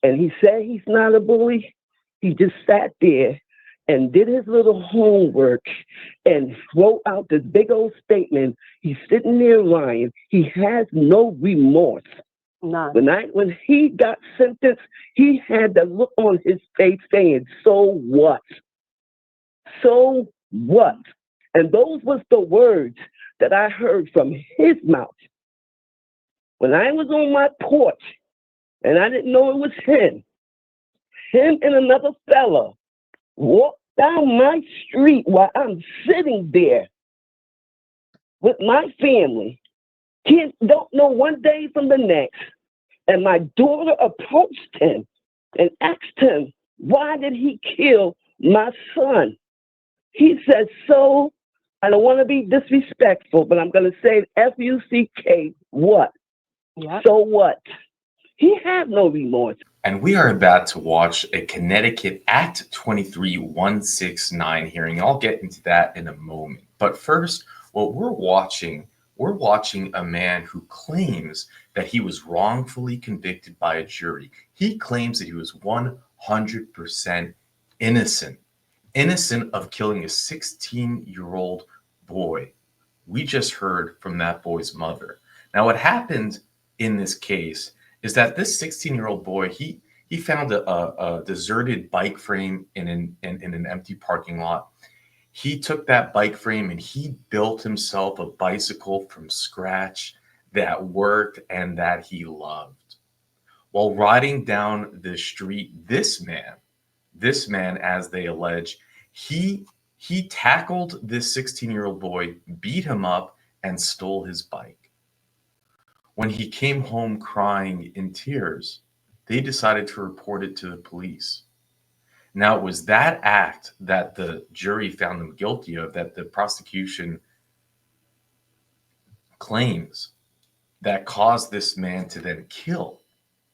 and he said he's not a bully. He just sat there and did his little homework and wrote out this big old statement. He's sitting there lying. He has no remorse. None. When he got sentenced, he had the look on his face saying, "So what? So what?" And those was the words that I heard from his mouth. When I was on my porch and I didn't know it was him and another fella walked down my street while I'm sitting there with my family. Kids don't know one day from the next. And my daughter approached him and asked him, "Why did he kill my son?" He said, "So, I don't want to be disrespectful, but I'm going to say F-U-C-K, what? Yep. So what?" He had no remorse. And we are about to watch a Connecticut Act 23169 hearing. I'll get into that in a moment. But first, what we're watching a man who claims that he was wrongfully convicted by a jury. He claims that he was 100% innocent of killing a 16-year-old boy. We just heard from that boy's mother. Now, what happened in this case is that this 16-year-old boy, he found a deserted bike frame in an empty parking lot. He took that bike frame and he built himself a bicycle from scratch that worked and that he loved. While riding down the street, this man, as they allege, he tackled this 16-year-old boy, beat him up, and stole his bike. When he came home crying in tears, they decided to report it to the police. Now, it was that act that the jury found him guilty of, that the prosecution claims, that caused this man to then kill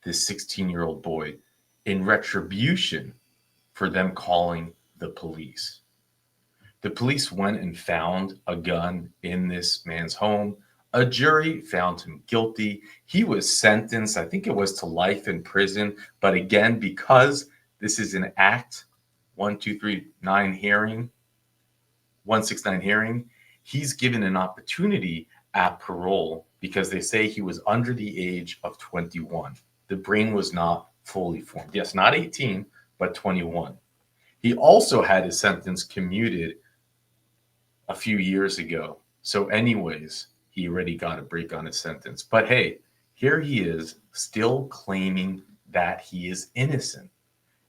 this 16-year-old boy in retribution for them calling the police. The police went and found a gun in this man's home. A jury found him guilty. He was sentenced, I think it was to life in prison. But again, because this is an Act 169 hearing, he's given an opportunity at parole because they say he was under the age of 21. The brain was not fully formed. Yes, not 18, but 21. He also had his sentence commuted a few years ago. So anyways, he already got a break on his sentence. But hey, here he is still claiming that he is innocent.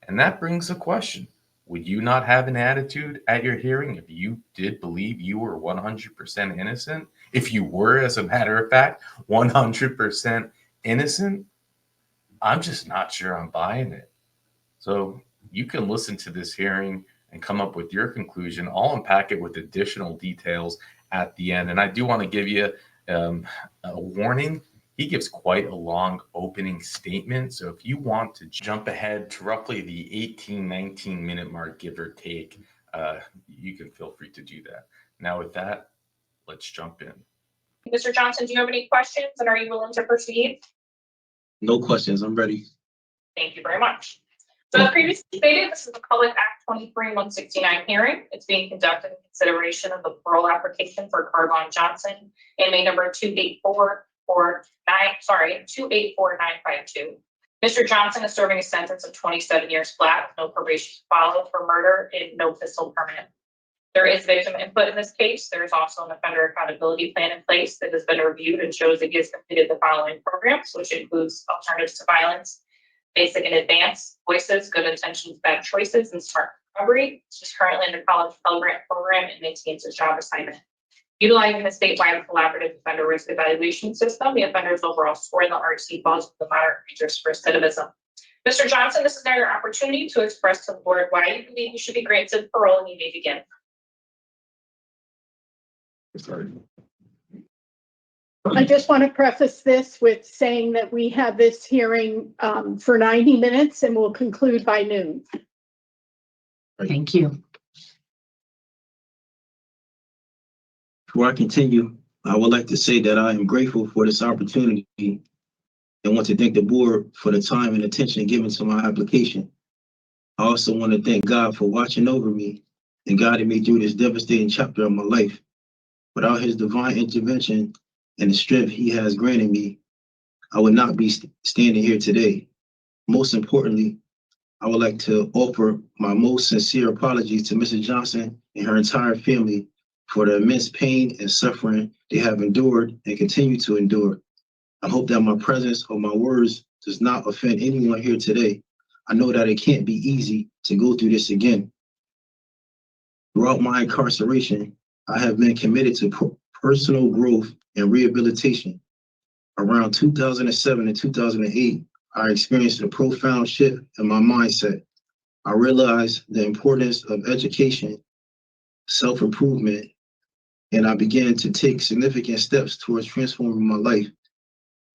And that brings a question. Would you not have an attitude at your hearing if you did believe you were 100% innocent? If you were, as a matter of fact, 100% innocent? I'm just not sure I'm buying it. So you can listen to this hearing and come up with your conclusion. I'll unpack it with additional details at the end. And I do want to give you a warning. He gives quite a long opening statement. So if you want to jump ahead to roughly the 18, 19 minute mark, give or take, you can feel free to do that. Now with that, let's jump in. Mr. Johnson, do you have any questions, and are you willing to proceed? No questions. I'm ready. Thank you very much. So as previously stated, this is the Public Act 23169 hearing. It's being conducted in consideration of the parole application for Carvaughn Johnson, inmate number 284952. Mr. Johnson is serving a sentence of 27 years flat with no probation followed for murder and no pistol permit. There is victim input in this case. There is also an offender accountability plan in place that has been reviewed and shows that he has completed the following programs, which includes alternatives to violence, basic and advanced, voices, good intentions, bad choices, and smart recovery. He's currently in the college Pell Grant program and maintains his job assignment. Utilizing the statewide collaborative offender risk evaluation system, the offender's overall score in the RC falls with the moderate ranges for recidivism. Mr. Johnson, this is now your opportunity to express to the board why you believe you should be granted parole, and you may begin. Sorry. I just want to preface this with saying that we have this hearing for 90 minutes and we'll conclude by noon. Thank you. Before I continue, I would like to say that I am grateful for this opportunity and want to thank the board for the time and attention given to my application. I also want to thank God for watching over me and guiding me through this devastating chapter of my life. Without his divine intervention and the strength he has granted me, I would not be standing here today. Most importantly, I would like to offer my most sincere apologies to Mrs. Johnson and her entire family for the immense pain and suffering they have endured and continue to endure. I hope that my presence or my words does not offend anyone here today. I know that it can't be easy to go through this again. Throughout my incarceration, I have been committed to personal growth and rehabilitation. Around 2007 and 2008, I experienced a profound shift in my mindset. I realized the importance of education, self-improvement, and I began to take significant steps towards transforming my life.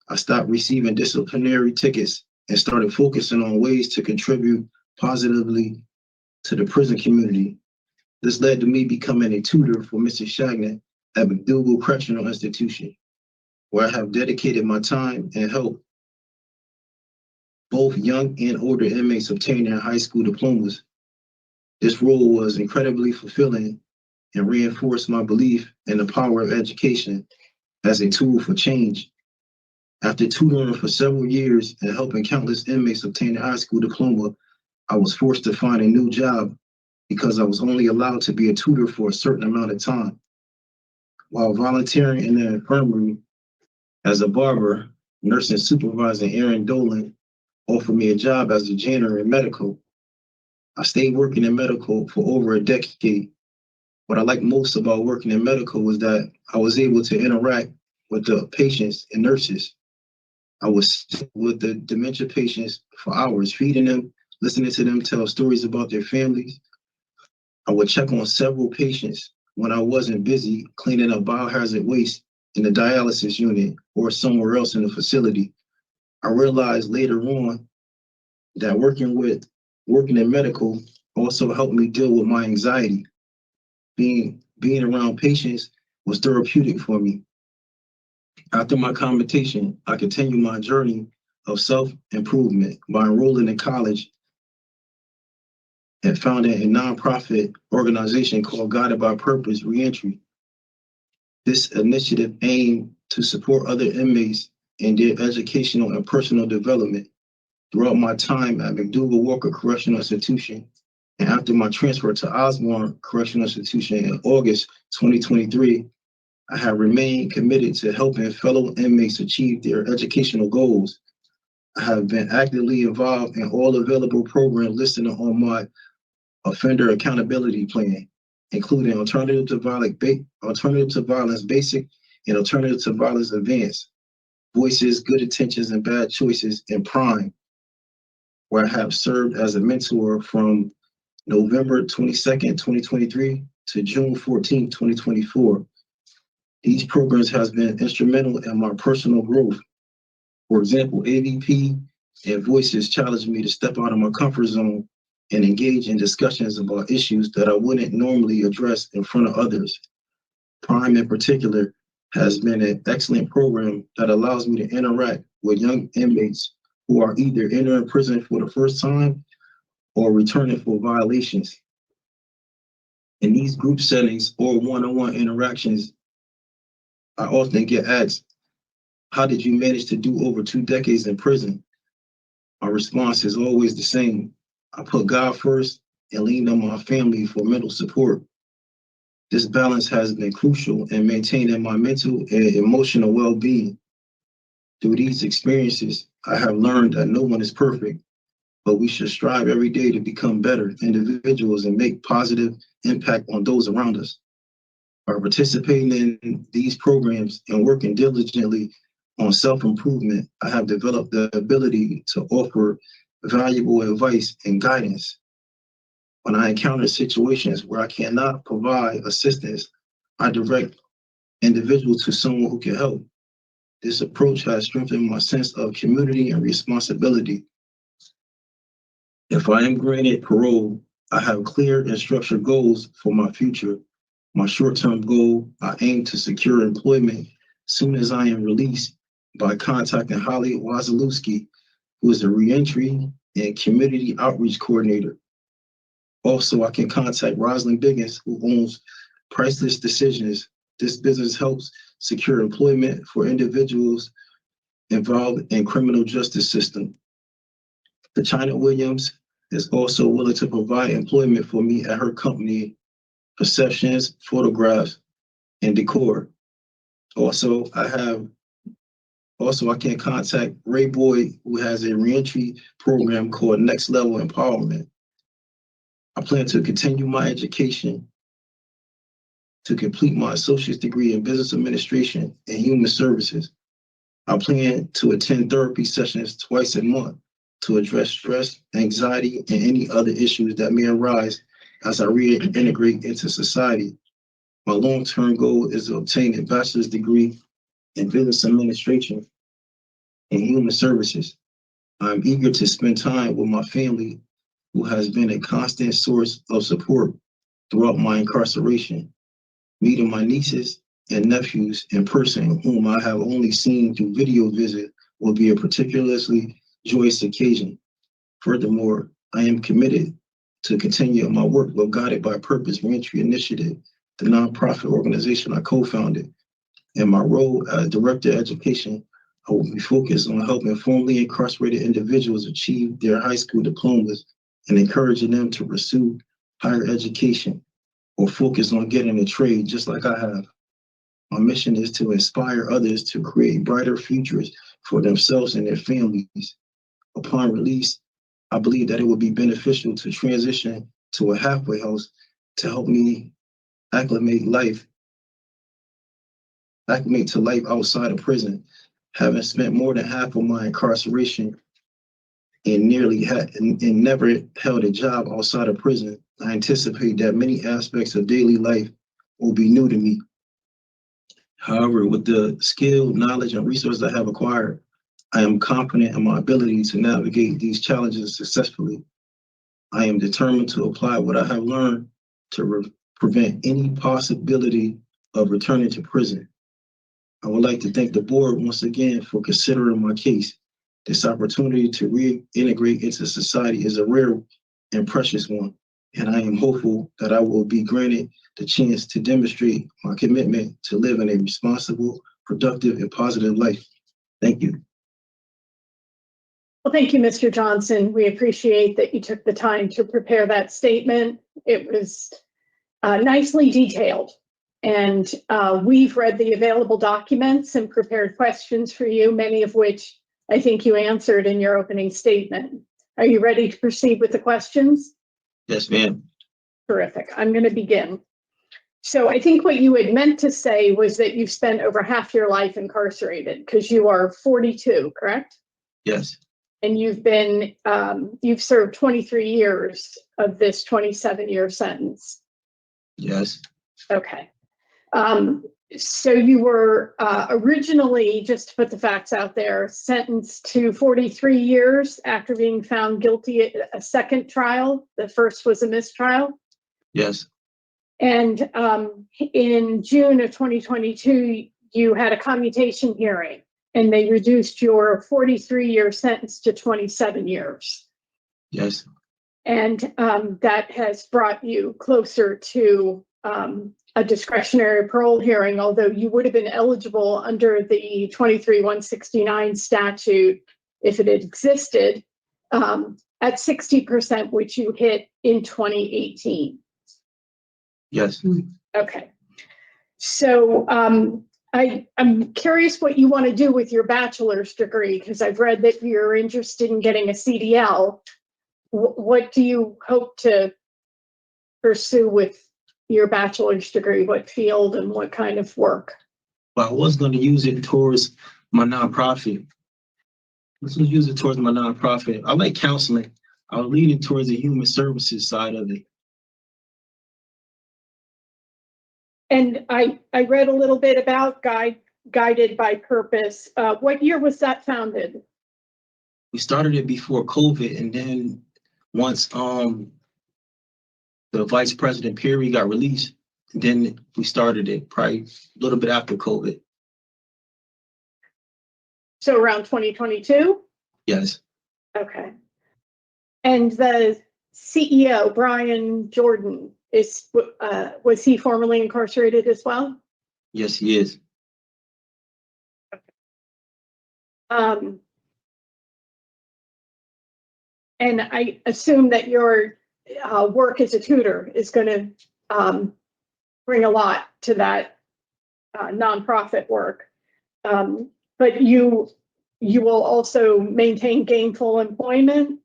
I stopped receiving disciplinary tickets and started focusing on ways to contribute positively to the prison community. This led to me becoming a tutor for Mr. Shagnon at McDougall Correctional Institution, where I have dedicated my time and helped both young and older inmates obtain their high school diplomas. This role was incredibly fulfilling and reinforced my belief in the power of education as a tool for change. After tutoring for several years and helping countless inmates obtain their high school diploma, I was forced to find a new job because I was only allowed to be a tutor for a certain amount of time. While volunteering in the infirmary as a barber, nursing supervisor Aaron Dolan offered me a job as a janitor in medical. I stayed working in medical for over a decade. What I liked most about working in medical was that I was able to interact with the patients and nurses. I was with the dementia patients for hours, feeding them, listening to them tell stories about their families. I would check on several patients when I wasn't busy cleaning up biohazard waste in the dialysis unit or somewhere else in the facility. I realized later on that working in medical also helped me deal with my anxiety. Being around patients was therapeutic for me. After my commentation, I continued my journey of self-improvement by enrolling in college and founding a nonprofit organization called Guided by Purpose Reentry. This initiative aimed to support other inmates in their educational and personal development. Throughout my time at McDougall Walker Correctional Institution and after my transfer to Osborne Correctional Institution in August 2023, I have remained committed to helping fellow inmates achieve their educational goals. I have been actively involved in all available programs listed on my offender accountability plan, including Alternative to Violence Basic and Alternative to Violence Advanced, Voices, Good Intentions, and Bad Choices, and Prime, where I have served as a mentor from November 22nd, 2023 to June 14th, 2024. These programs have been instrumental in my personal growth. For example, AVP and Voices challenged me to step out of my comfort zone and engage in discussions about issues that I wouldn't normally address in front of others. Prime in particular has been an excellent program that allows me to interact with young inmates who are either entering prison for the first time or returning for violations. In these group settings or one-on-one interactions, I often get asked, how did you manage to do over 2 decades in prison? My response is always the same. I put God first and leaned on my family for mental support. This balance has been crucial in maintaining my mental and emotional well-being. Through these experiences, I have learned that no one is perfect, but we should strive every day to become better individuals and make positive impact on those around us. By participating in these programs and working diligently on self-improvement, I have developed the ability to offer valuable advice and guidance. When I encounter situations where I cannot provide assistance, I direct individuals to someone who can help. This approach has strengthened my sense of community and responsibility. If I am granted parole, I have clear and structured goals for my future. My short-term goal, I aim to secure employment soon as I am released by contacting Holly Wazalewski, who is a reentry and community outreach coordinator. Also, I can contact Rosalind Biggins, who owns Priceless Decisions. This business helps secure employment for individuals involved in criminal justice system. China Williams is also willing to provide employment for me at her company, Perceptions, Photographs, and Decor. Also, I can contact Ray Boyd, who has a reentry program called Next Level Empowerment. I plan to continue my education to complete my associate's degree in business administration and human services. I plan to attend therapy sessions twice a month to address stress, anxiety, and any other issues that may arise as I reintegrate into society. My long-term goal is to obtain a bachelor's degree in business administration and human services. I'm eager to spend time with my family, who has been a constant source of support throughout my incarceration. Meeting my nieces and nephews in person, whom I have only seen through video visit, will be a particularly joyous occasion. Furthermore, I am committed to continue my work with Guided by Purpose Reentry Initiative, the nonprofit organization I co-founded. In my role as Director of Education, I will be focused on helping formerly incarcerated individuals achieve their high school diplomas and encouraging them to pursue higher education or focus on getting a trade just like I have. My mission is to inspire others to create brighter futures for themselves and their families. Upon release, I believe that it would be beneficial to transition to a halfway house to help me acclimate to life outside of prison. Having spent more than half of my incarceration and never held a job outside of prison, I anticipate that many aspects of daily life will be new to me. However, with the skill, knowledge, and resources I have acquired, I am confident in my ability to navigate these challenges successfully. I am determined to apply what I have learned to prevent any possibility of returning to prison. I would like to thank the board once again for considering my case. This opportunity to reintegrate into society is a rare and precious one, and I am hopeful that I will be granted the chance to demonstrate my commitment to living a responsible, productive, and positive life. Thank you. Well, thank you, Mr. Johnson. We appreciate that you took the time to prepare that statement. It was nicely detailed. And we've read the available documents and prepared questions for you, many of which I think you answered in your opening statement. Are you ready to proceed with the questions? Yes, ma'am. Terrific. I'm going to begin. So I think what you had meant to say was that you've spent over half your life incarcerated because you are 42, correct? Yes. And you've served 23 years of this 27-year sentence. Yes. Okay. So you were originally, just to put the facts out there, sentenced to 43 years after being found guilty at a second trial. The first was a mistrial. Yes. And in June of 2022, you had a commutation hearing, and they reduced your 43-year sentence to 27 years. Yes. And that has brought you closer to a discretionary parole hearing, although you would have been eligible under the 23-169 statute if it had existed at 60%, which you hit in 2018. Yes. Okay. So I'm curious what you want to do with your bachelor's degree, because I've read that you're interested in getting a CDL. What do you hope to pursue with your bachelor's degree? What field and what kind of work? Well, I was going to use it towards my nonprofit. I like counseling. I was leaning towards the human services side of it. And I read a little bit about Guided by Purpose. What year was that founded? We started it before COVID, and then once the Vice President Perry got released, then we started it probably a little bit after COVID. So around 2022? Yes, Okay. And the CEO, Brian Jordan, was he formerly incarcerated as well? yes, he is. And I assume that your work as a tutor is going to bring a lot to that nonprofit work. But you will also maintain gainful employment.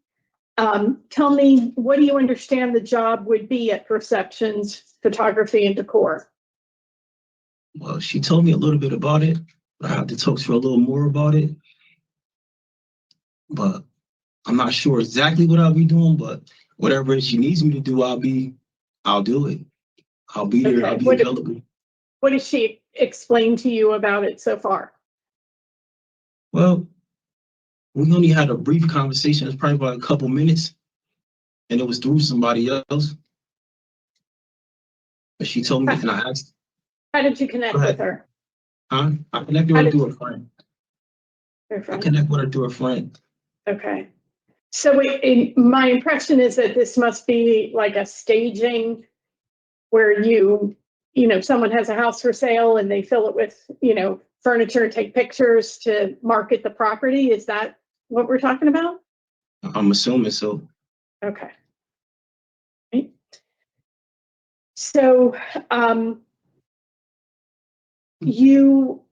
Tell me, what do you understand the job would be at Perceptions Photography and Decor? Well, she told me a little bit about it, but I have to talk to her a little more about it. But I'm not sure exactly what I'll be doing, but whatever she needs me to do, I'll do it. I'll be there. Okay. I'll be available. What did she explain to you about it so far? Well, we only had a brief conversation. It's probably about a couple minutes, and it was through somebody else. But she told me, and I asked, How did you connect with her? huh? I connected her through a friend. Her I friend? connect with her through a friend. Okay. So my impression is that this must be like a staging where someone has a house for sale and they fill it with, furniture, take pictures to market the property. Is that what we're talking about? I'm assuming so. Okay. So, you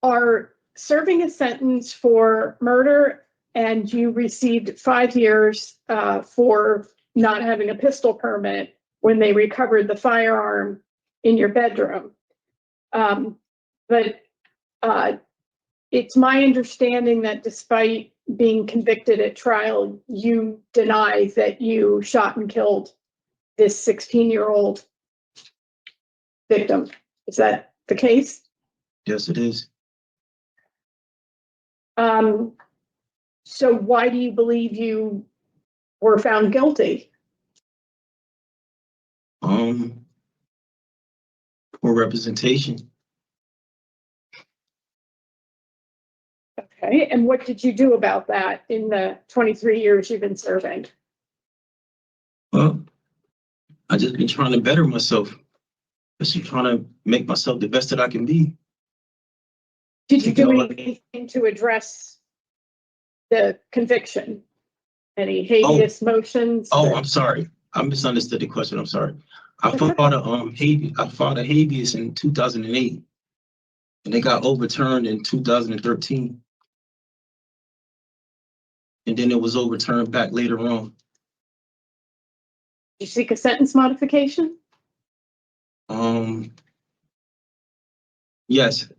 are serving a sentence for murder and you received 5 years for not having a pistol permit when they recovered the firearm in your bedroom. But it's my understanding that despite being convicted at trial, you deny that you shot and killed this 16-year-old victim. Is that the case? Yes, it is. So why do you believe you were found guilty? Poor representation. Okay, and what did you do about that in the 23 years you've been serving? Well, I just been trying to better myself. Just trying to make myself the best that I can be. Did you do anything to address the conviction? Any habeas motions? Oh, I'm sorry. I misunderstood the question. I'm sorry. I filed a habeas in 2008, and it got overturned in 2013, and then it was overturned back later on. Did you seek a sentence modification? Yes.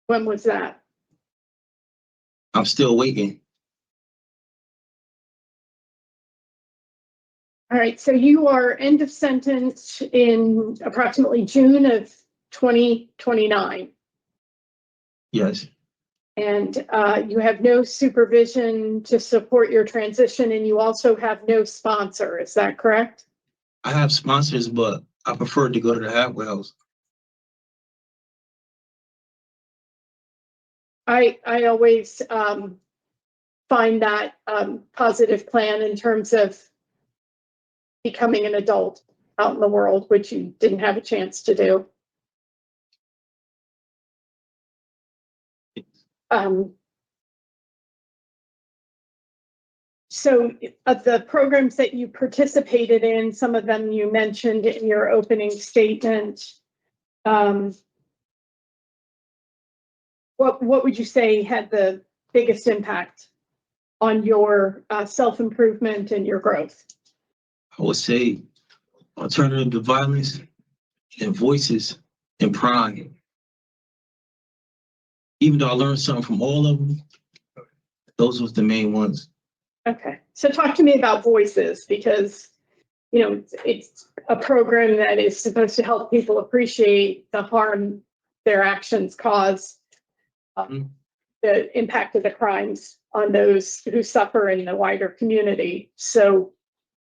When was that? I'm still waiting. All right, so you are end of sentence in approximately June of 2029. Yes. And you have no supervision to support your transition, and you also have no sponsor. Is that correct? I have sponsors, but I prefer to go to the halfway house. I always find that positive plan in terms of becoming an adult out in the world, which you didn't have a chance to do. So of the programs that you participated in, some of them you mentioned in your opening statement. What would you say had the biggest impact on your self-improvement and your growth? I would say alternative to violence and voices and pride. Even though I learned something from all of them, those was the main ones. Okay, so talk to me about voices, because it's a program that is supposed to help people appreciate the harm their actions cause, the impact of the crimes on those who suffer in the wider community. So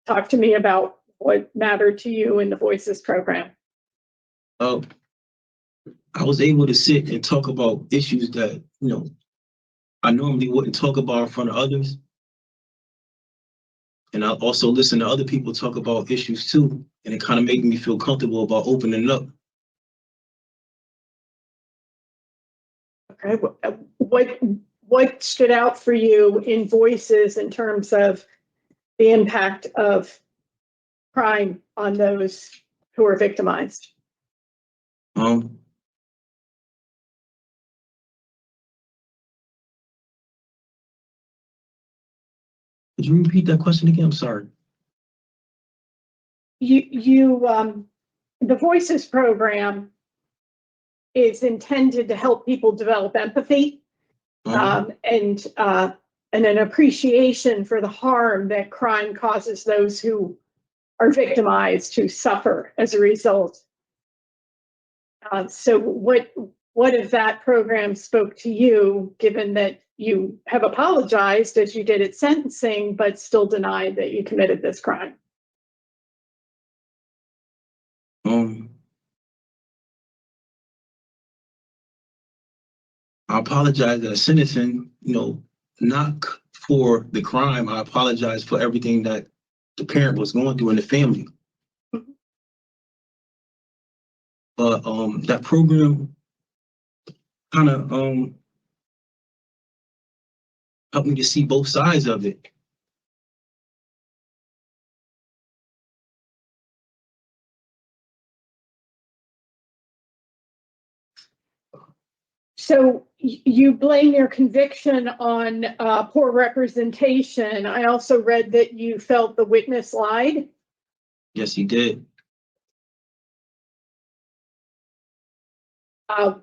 talk to me about what mattered to you in the Voices program. Oh, I was able to sit and talk about issues that, I normally wouldn't talk about in front of others. And I also listen to other people talk about issues too. And it kind of made me feel comfortable about opening up. Okay, what stood out for you in voices in terms of the impact of crime on those who are victimized? Um, could you repeat that question again? I'm sorry. The Voices program is intended to help people develop empathy and an appreciation for the harm that crime causes those who are victimized, who suffer as a result. So what if that program spoke to you, given that you have apologized as you did at sentencing, but still denied that you committed this crime? I apologize at sentencing, not for the crime. I apologize for everything that the parent was going through in the family. But that program kind of helped me to see both sides of it. So you blame your conviction on poor representation. I also read that you felt the witness lied. Yes, he did.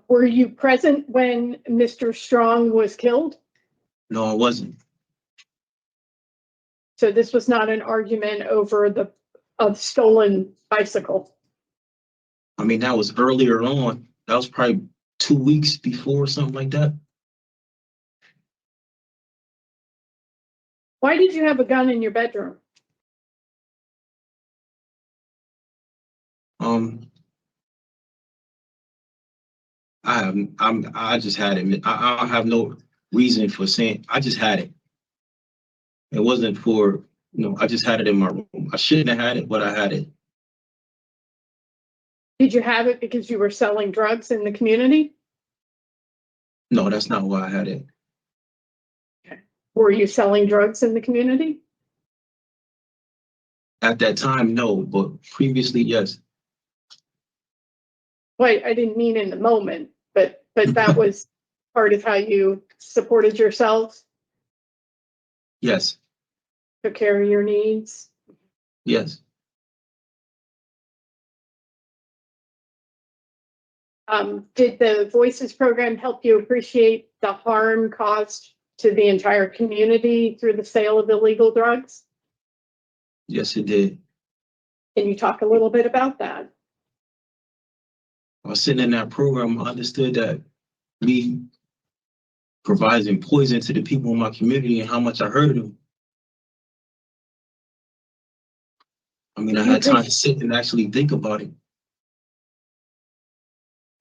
Were you present when Mr. Strong was killed? No, I wasn't. So this was not an argument over the stolen bicycle. I mean, that was earlier on. That was probably 2 weeks before, something like that. Why did you have a gun in your bedroom? I just had it. I don't have no reason for saying. I just had it. It wasn't for, I just had it in my room. I shouldn't have had it, but I had it. Did you have it because you were selling drugs in the community? No, that's not why I had it. Okay. Were you selling drugs in the community? At that time, no, but previously, yes. Well, I didn't mean in the moment, but that was part of how you supported yourself, Yes, took care of your needs. yes. Did the Voices program help you appreciate the harm caused to the entire community through the sale of illegal drugs? Yes, it did. Can you talk a little bit about that? I was sitting in that program, I understood that me providing poison to the people in my community and how much I hurted them. I mean, I had time to sit and actually think about it.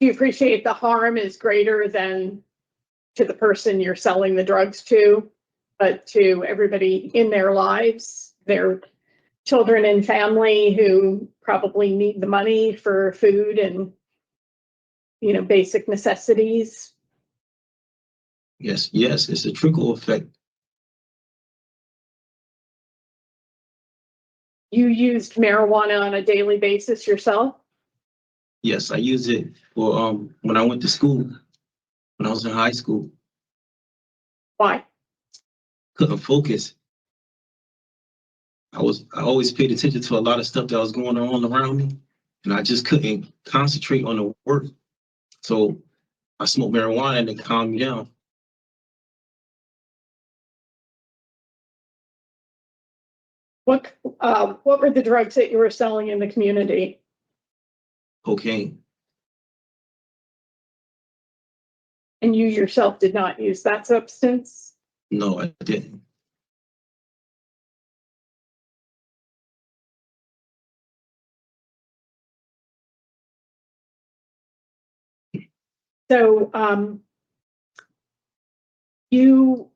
Do you appreciate the harm is greater than to the person you're selling the drugs to, but to everybody in their lives, their children and family who probably need the money for food and, basic necessities? Yes, it's a trickle effect. You used marijuana on a daily basis yourself? Yes, I use it for when I went to school, when I was in high school. Why? Couldn't focus. I always paid attention to a lot of stuff that was going on around me, and I just couldn't concentrate on the work. So I smoked marijuana and it calmed me down. What were the drugs that you were selling in the community? Cocaine. And you yourself did not use that substance? No, I didn't. So you,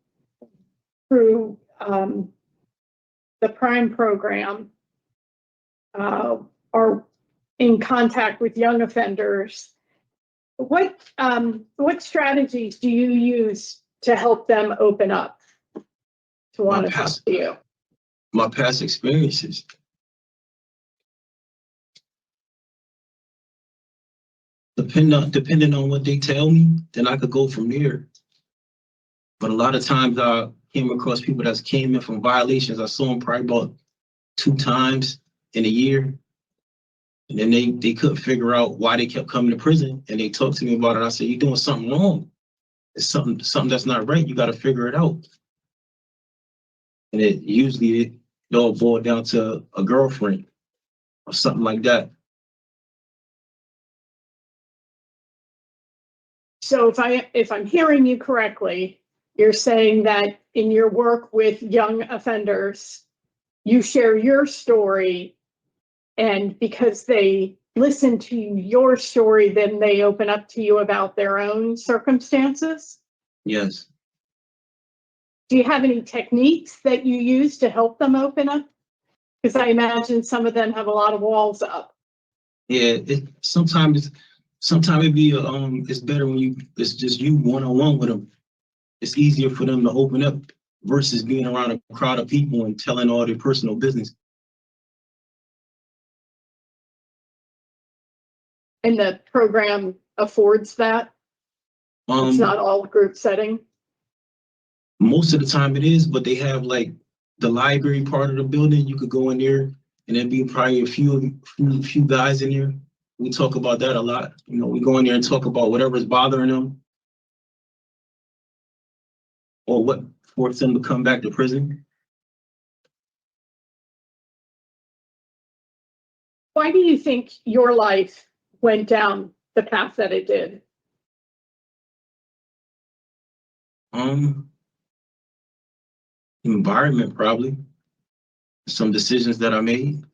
through the Prime program, are in contact with young offenders. What strategies do you use to help them open up to want to talk to you? My past experiences. Depending on what they tell me, then I could go from there. But a lot of times I came across people that came in from violations. I saw them probably about 2 times in a year. And then they couldn't figure out why they kept coming to prison. And they talked to me about it. I said, you're doing something wrong. It's something that's not right. You got to figure it out. And it all boiled down to a girlfriend or something like that. So if I'm hearing you correctly, you're saying that in your work with young offenders, you share your story, and because they listen to your story, then they open up to you about their own circumstances? Yes. Do you have any techniques that you use to help them open up? Because I imagine some of them have a lot of walls up. Yeah, sometimes it be it's better when it's just you one-on-one with them. It's easier for them to open up versus being around a crowd of people and telling all their personal business. And the program affords that? It's not all group setting? Most of the time it is, but they have like the library part of the building. You could go in there and there'd be probably a few guys in there. We talk about that a lot. You know, we go in there and talk about whatever's bothering them or what forced them to come back to prison. Why do you think your life went down the path that it did? Environment, probably. Some decisions that I made.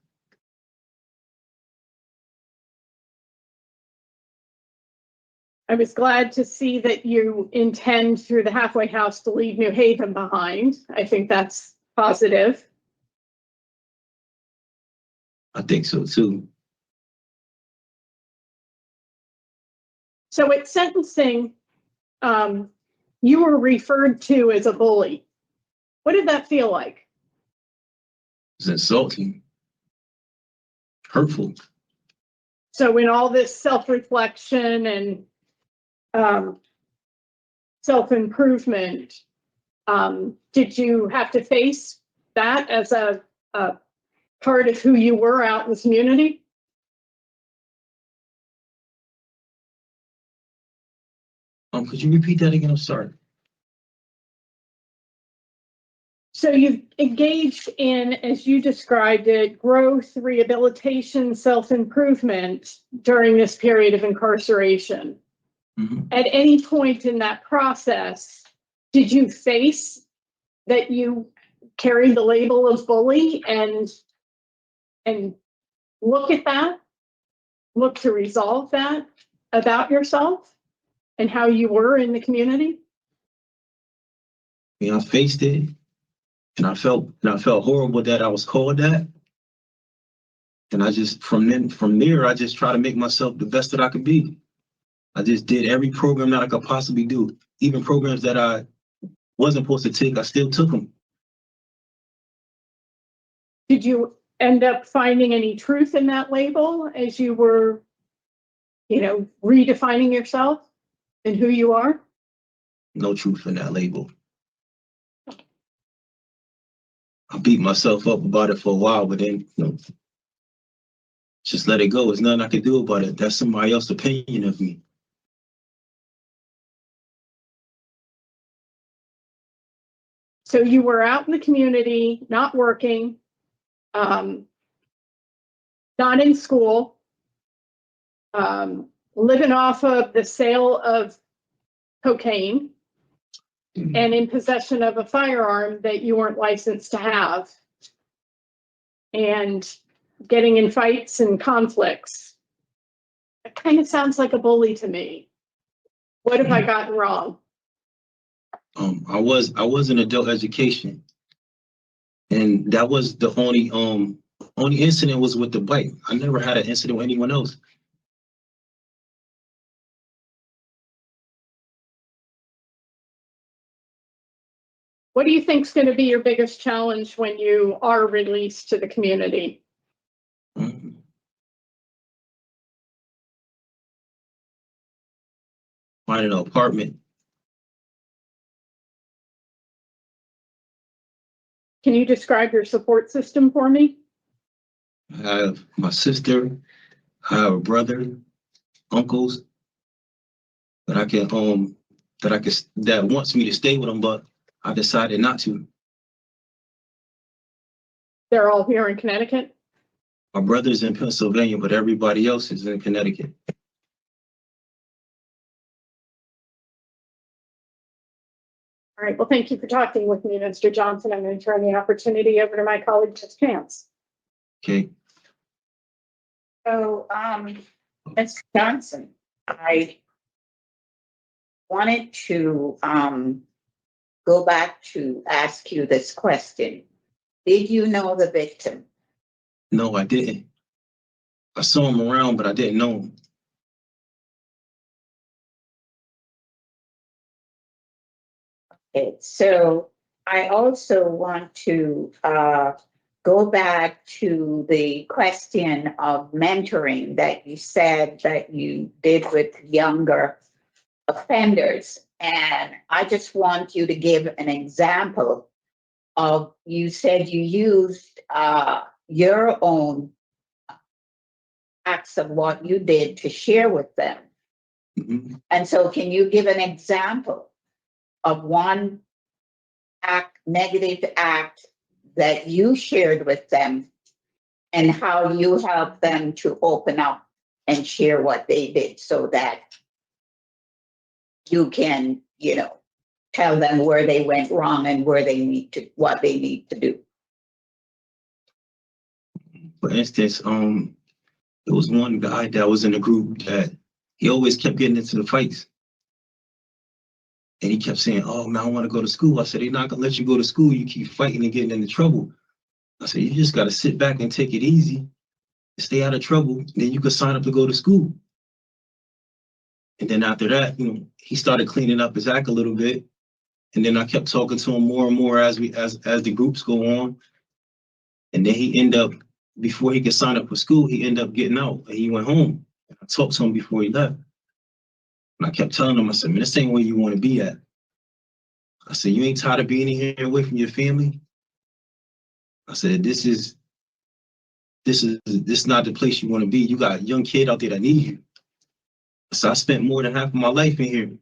I was glad to see that you intend through the halfway house to leave New Haven behind. I think that's positive. I think so too. So at sentencing, you were referred to as a bully. What did that feel like? It's insulting, hurtful. So in all this self-reflection and self-improvement, did you have to face that as a part of who you were out in the community? Could you repeat that again? I'm sorry. So you've engaged in, as you described it, growth, rehabilitation, self-improvement during this period of incarceration. Mm-hmm. At any point in that process, did you face that you carried the label of bully and look at that, look to resolve that about yourself and how you were in the community? I faced it, and I felt horrible that I was called that. And I just from there, I just try to make myself the best that I could be. I just did every program that I could possibly do, even programs that I wasn't supposed to take. I still took them. Did you end up finding any truth in that label as you were, redefining yourself and who you are? No truth in that label. I beat myself up about it for a while, but then, just let it go. There's nothing I can do about it. That's somebody else's opinion of me. So you were out in the community, not working, not in school, living off of the sale of cocaine, and in possession of a firearm that you weren't licensed to have, and getting in fights and conflicts. It kind of sounds like a bully to me. What have I gotten wrong? I was in adult education, and that was the only incident was with the bike. I never had an incident with anyone else. What do you think is going to be your biggest challenge when you are released to the community? Find an apartment. Can you describe your support system for me? I have my sister, I have a brother, uncles that I can that wants me to stay with them, but I decided not to. They're all here in Connecticut? My brother's in Pennsylvania, but everybody else is in Connecticut. All right, well, thank you for talking with me, Mr. Johnson. I'm going to turn the opportunity over to my colleague, Ms. Chance. Okay. So, Ms. Johnson, I wanted to go back to ask you this question. Did you know the victim? No, I didn't. I saw him around, but I didn't know him. Okay, so I also want to go back to the question of mentoring that you said that you did with younger offenders. And I just want you to give an example of, you said you used your own acts of what you did to share with them. Mm-hmm. And so can you give an example of one act, negative act that you shared with them and how you helped them to open up and share what they did so that you can, tell them where they went wrong and what they need to do. For instance, there was one guy that was in the group that he always kept getting into the fights. And he kept saying, "Oh man, I want to go to school." I said, "They're not gonna let you go to school. You keep fighting and getting into trouble." I said, "You just gotta sit back and take it easy, stay out of trouble, then you could sign up to go to school." And then after that, he started cleaning up his act a little bit. And then I kept talking to him more and more as the groups go on. And then he ended up, before he could sign up for school, he ended up getting out and he went home. I talked to him before he left. And I kept telling him, I said, "Man, this ain't where you want to be at." I said, "You ain't tired of being here away from your family?" I said, this is not the place you want to be. You got a young kid out there that needs you." So I spent more than half of my life in here.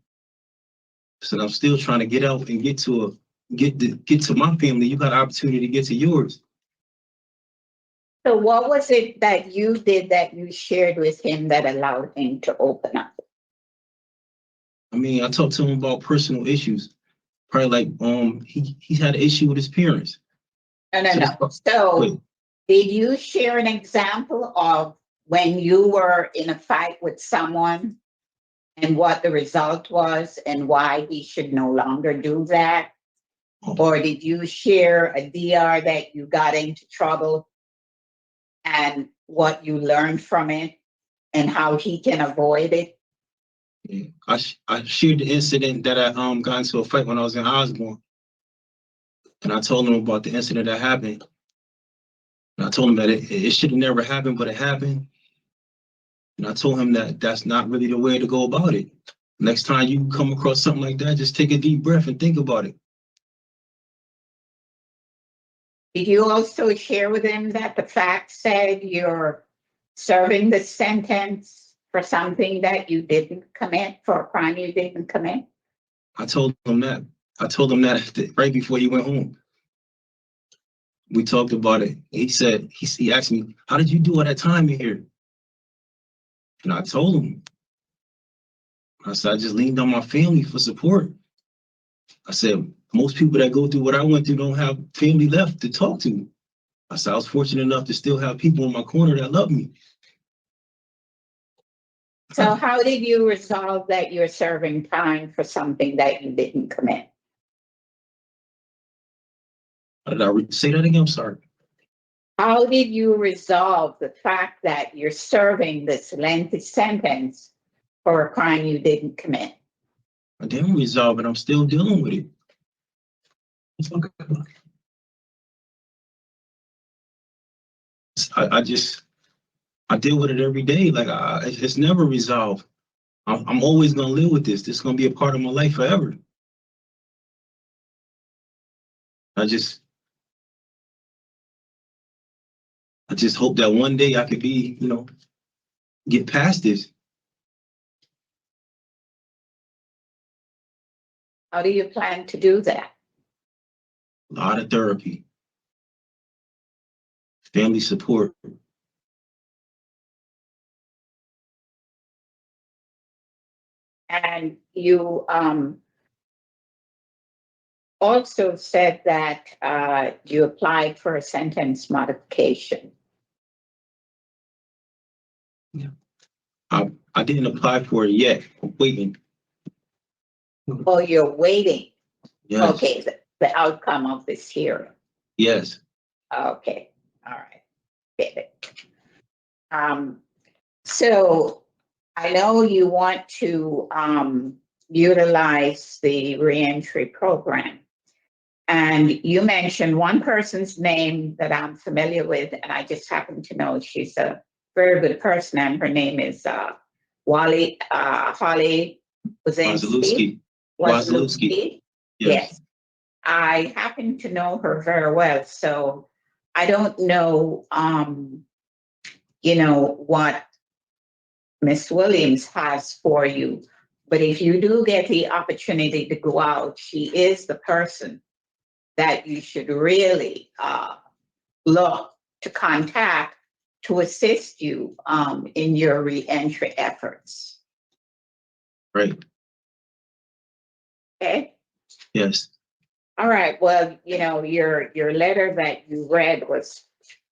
So I'm still trying to get out and get to my family. You got an opportunity to get to yours. So what was it that you did that you shared with him that allowed him to open up? I mean, I talked to him about personal issues. Probably like he had an issue with his parents. No. So did you share an example of when you were in a fight with someone and what the result was and why he should no longer do that? Or did you share a DR that you got into trouble and what you learned from it and how he can avoid it? Yeah. I shared the incident that I got into a fight when I was in Osborne. And I told him about the incident that happened. And I told him that it should have never happened, but it happened. And I told him that that's not really the way to go about it. Next time you come across something like that, just take a deep breath and think about it. Did you also share with him that the fact said you're serving the sentence for something that you didn't commit, for a crime you didn't commit? I told him that. Right before he went home. We talked about it. He said, he asked me, "How did you do all that time in here?" And I told him. I said, "I just leaned on my family for support." I said, "Most people that go through what I went through don't have family left to talk to." I said, "I was fortunate enough to still have people in my corner that love me." So how did you resolve that you're serving time for something that you didn't commit? How did say that again? I'm sorry. How did you resolve the fact that you're serving this lengthy sentence for a crime you didn't commit? I didn't resolve it. I'm still dealing with it. It's okay. I deal with it every day. Like it's never resolved. I'm always gonna live with this. This is gonna be a part of my life forever. I just hope that one day I could be, get past this. How do you plan to do that? A lot of therapy, family support. And you also said that you applied for a sentence modification. Yeah. I didn't apply for it yet. I'm waiting. Oh, you're waiting. Yes. Okay, the outcome of this hearing. Yes. Okay, all right. Get it. So I know you want to utilize the reentry program. And you mentioned one person's name that I'm familiar with, and I just happen to know she's a very good person, and her name is Holly Wazalewski. Wazalewski. Yes. I happen to know her very well, so I don't know, what Miss Williams has for you, but if you do get the opportunity to go out, she is the person that you should really look to contact to assist you in your reentry efforts. Right. Okay. Yes. All right. Well, your letter that you read was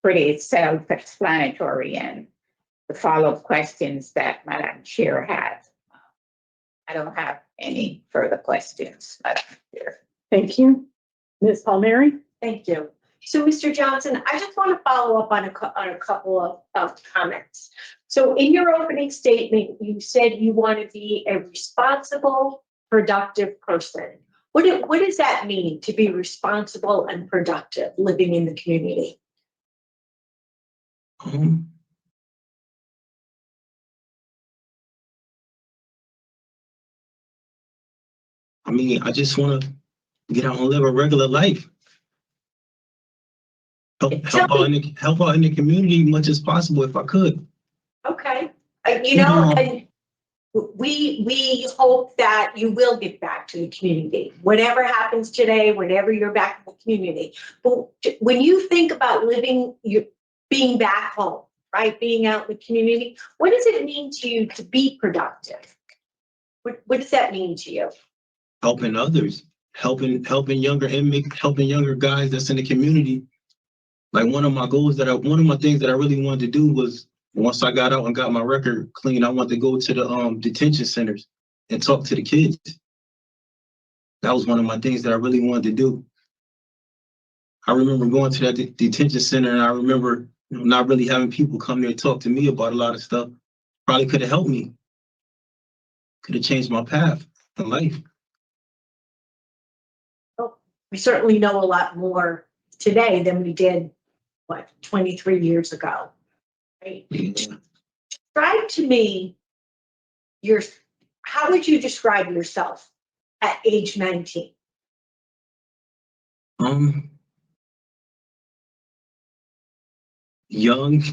pretty self-explanatory, and the follow-up questions that Madam Chair had. I don't have any further questions, Madam Chair. Thank you. Ms. Palmieri? Thank you. So, Mr. Johnson, I just want to follow up on a couple of comments. So in your opening statement, you said you want to be a responsible, productive person. What does that mean, to be responsible and productive living in the community? I just want to get out and live a regular life. Help out in the community as much as possible if I could. Okay. And we hope that you will get back to the community. Whatever happens today, whenever you're back in the community. But when you think about being back home, right, being out in the community, what does it mean to you to be productive? What does that mean to you? Helping others, helping younger inmates, helping younger guys that's in the community. Like one of my things that I really wanted to do was, once I got out and got my record clean, I wanted to go to the detention centers and talk to the kids. That was one of my things that I really wanted to do. I remember going to that detention center, and I remember not really having people come there and talk to me about a lot of stuff. Probably could have helped me. Could have changed my path in life. Well, we certainly know a lot more today than we did, 23 years ago, right? Yeah. Describe to me how would you describe yourself at age 19? Young,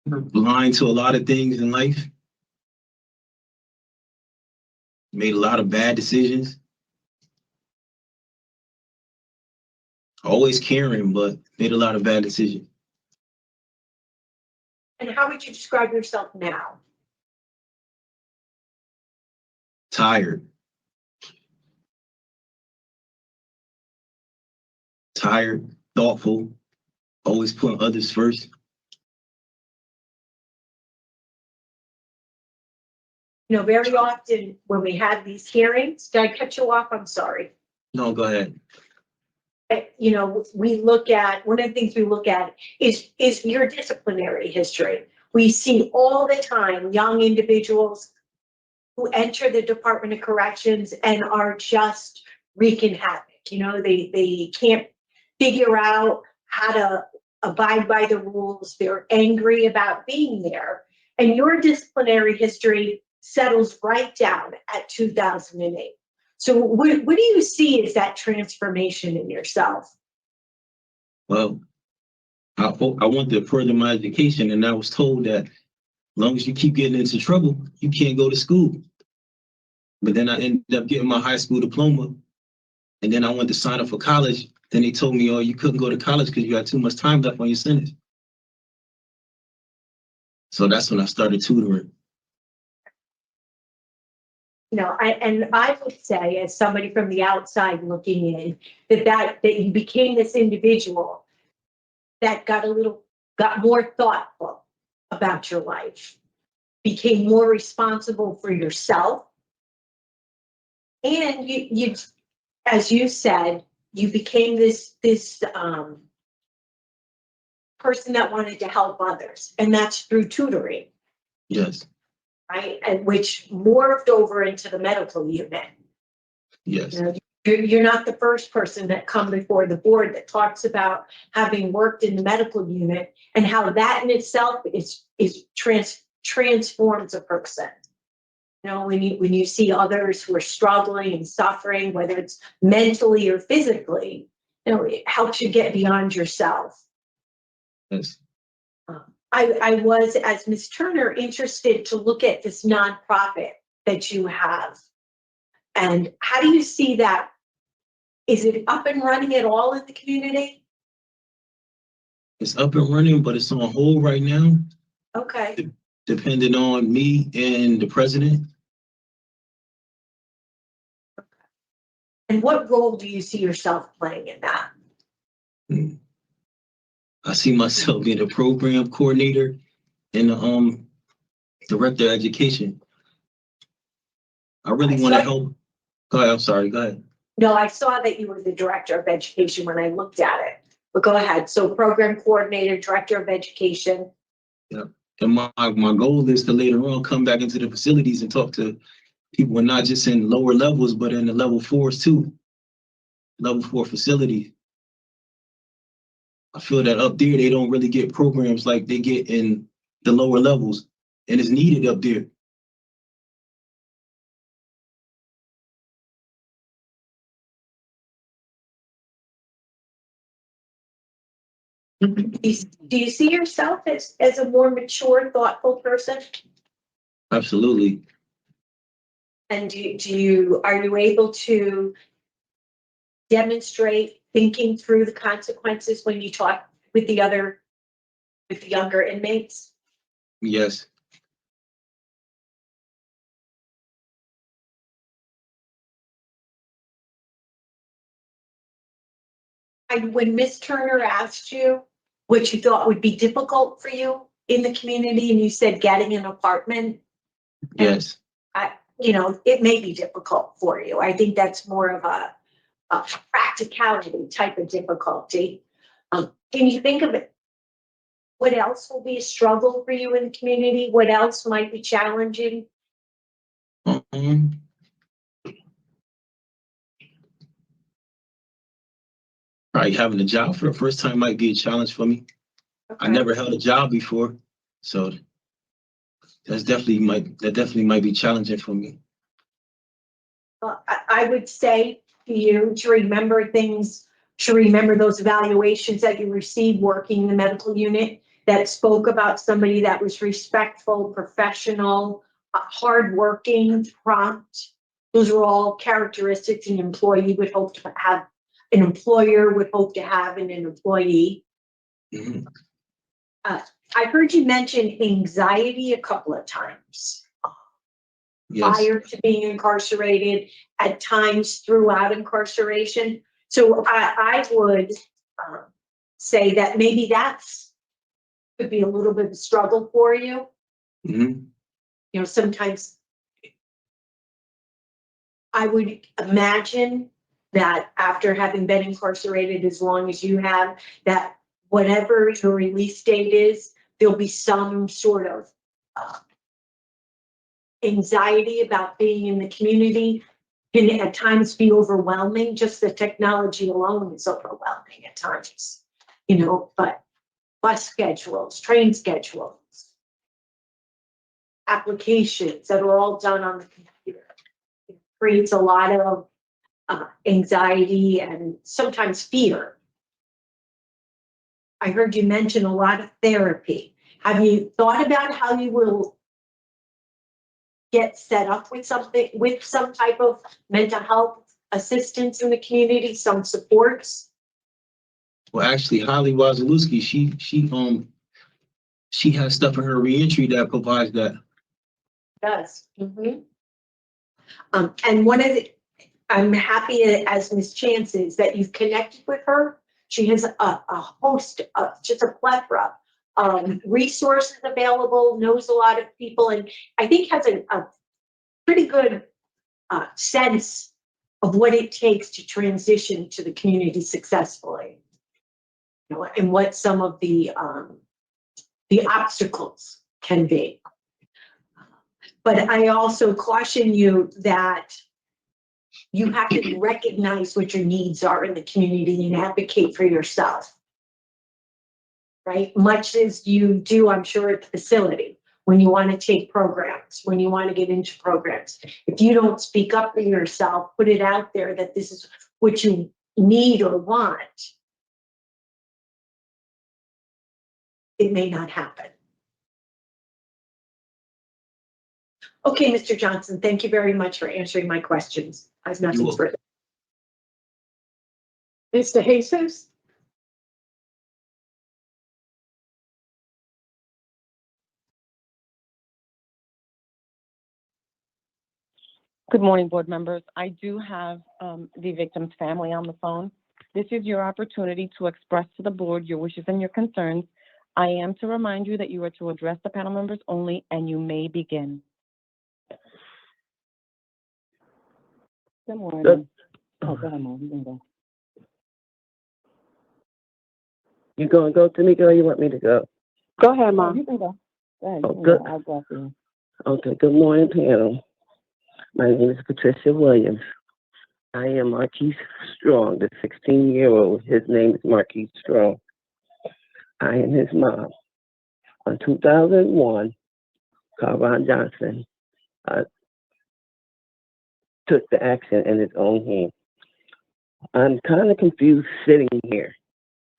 blind to a lot of things in life. Made a lot of bad decisions. Always caring, but made a lot of bad decisions. And how would you describe yourself now? Tired, thoughtful, always putting others first. You know, very often when we have these hearings, did I cut you off? I'm sorry. No, go ahead. You know, we look at, one of the things we look at is your disciplinary history. We see all the time young individuals who enter the Department of Corrections and are just wreaking havoc. You know, they can't figure out how to abide by the rules. They're angry about being there. And your disciplinary history settles right down at 2008. So what do you see as that transformation in yourself? Well, I want to further my education, and I was told that as long as you keep getting into trouble, you can't go to school. But then I ended up getting my high school diploma, and then I went to sign up for college. Then they told me, oh, you couldn't go to college because you had too much time left on your sentence. So that's when I started tutoring. You know, I would say, as somebody from the outside looking in, that you became this individual that got more thoughtful about your life, became more responsible for yourself, and you, as you said, you became this person that wanted to help others, and that's through tutoring. Yes. Right, and which morphed over into the medical unit. Yes. You know, you're not the first person that come before the board that talks about having worked in the medical unit and how that in itself transforms a person. You know, when you see others who are struggling and suffering, whether it's mentally or physically, you know, it helps you get beyond yourself. Yes. I was, as Ms. Turner, interested to look at this nonprofit that you have. And how do you see that? Is it up and running at all in the community? It's up and running, but it's on hold right now. Okay. Depending on me and the president. And what role do you see yourself playing in that? I see myself being a program coordinator and the director of education. I really want to help. Go ahead. I'm sorry. Go ahead. No, I saw that you were the director of education when I looked at it. But go ahead. So program coordinator, director of education. Yeah. And my goal is to later on come back into the facilities and talk to people, not just in lower levels, but in the level 4s too. Level 4 facilities. I feel that up there, they don't really get programs like they get in the lower levels, and it's needed up there. Do you see yourself as a more mature, thoughtful person? Absolutely. And are you able to demonstrate thinking through the consequences when you talk with the younger inmates? Yes. When Miss Turner asked you what you thought would be difficult for you in the community, and you said getting an apartment. Yes. You know, it may be difficult for you. I think that's more of a practicality type of difficulty. Can you think of it? What else will be a struggle for you in the community? What else might be challenging? Probably having a job for the first time might be a challenge for me. Okay. I never held a job before, so that definitely might be challenging for me. Well, I would say to you to remember those evaluations that you received working in the medical unit that spoke about somebody that was respectful, professional, hardworking, prompt. Those are all characteristics an employee would hope to have. An employer would hope to have in an employee. Mm-hmm. I heard you mention anxiety a couple of times. Yes. Prior to being incarcerated, at times throughout incarceration. So I would say that maybe could be a little bit of a struggle for you. Mm-hmm. You know, sometimes I would imagine that after having been incarcerated as long as you have, that whatever your release date is, there'll be some sort of anxiety about being in the community. Can at times be overwhelming. Just the technology alone is overwhelming at times, you know, but bus schedules, train schedules, applications that are all done on the computer. It creates a lot of anxiety and sometimes fear. I heard you mention a lot of therapy. Have you thought about how you will get set up with something, with some type of mental health assistance in the community, some supports? Well, actually, Holly Wazalewski, she has stuff in her reentry that provides that. Does. Mm-hmm. And one of the, I'm happy as Ms. Chance is that you've connected with her. She has a host of, just a plethora of resources available, knows a lot of people, and I think has a pretty good sense of what it takes to transition to the community successfully. You know, and what some of the obstacles can be. But I also caution you that you have to recognize what your needs are in the community and advocate for yourself, right? Much as you do, I'm sure, at the facility, when you want to take programs, when you want to get into programs. If you don't speak up for yourself, put it out there that this is what you need or want, it may not happen. Okay, Mr. Johnson, thank you very much for answering my questions. I have nothing further. Mr. Jesus? Good morning, board members. I do have the victim's family on the phone. This is your opportunity to express to the board your wishes and your concerns. I am to remind you that you are to address the panel members only, and you may begin. Good morning. Oh, go ahead, Mom. You can go. You gonna go, Tamika, or you want me to go? Go ahead, Mom. You can go. Go ahead. Oh, good. I'll go after you. Okay, good morning, panel. My name is Patricia Williams. I am Marquise Strong, the 16-year-old. His name is Marquise Strong. I am his mom. In 2001, Carvaughn Johnson took the action in his own hand. I'm kind of confused sitting here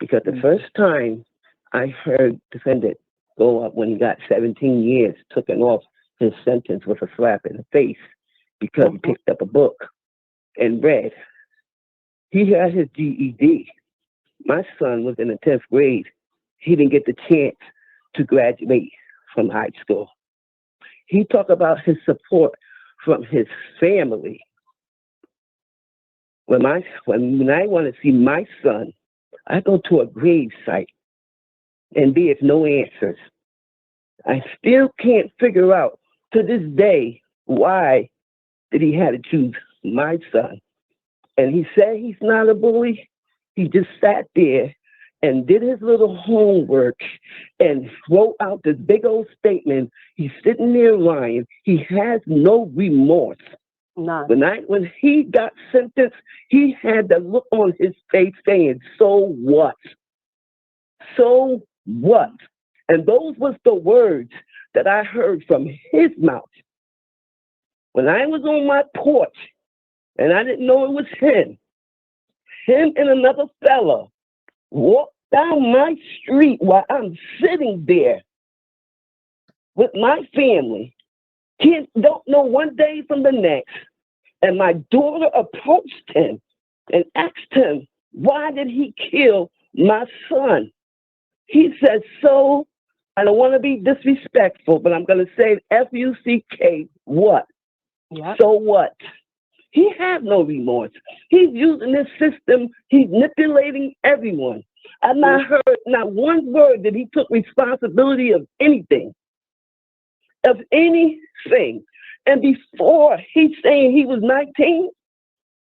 because the first time I heard defendant go up when he got 17 years, taken off his sentence with a slap in the face because he picked up a book and read. He had his GED. My son was in the 10th grade. He didn't get the chance to graduate from high school. He talked about his support from his family. When I want to see my son, I go to a grave site and there's no answers. I still can't figure out to this day why did he have to choose my son. And he said he's not a bully. He just sat there and did his little homework and wrote out this big old statement. He's sitting there lying. He has no remorse. None. When he got sentenced, he had the look on his face saying, so what? So what? And those was the words that I heard from his mouth. When I was on my porch and I didn't know it was him and another fella walked down my street while I'm sitting there with my family. Kids don't know one day from the next. And my daughter approached him and asked him, why did he kill my son? He said, so, I don't want to be disrespectful, but I'm going to say F-U-C-K, what? Yep. So what? He had no remorse. He's using this system. He's manipulating everyone. I've not heard not one word that he took responsibility of anything. Of anything. And before he's saying he was 19,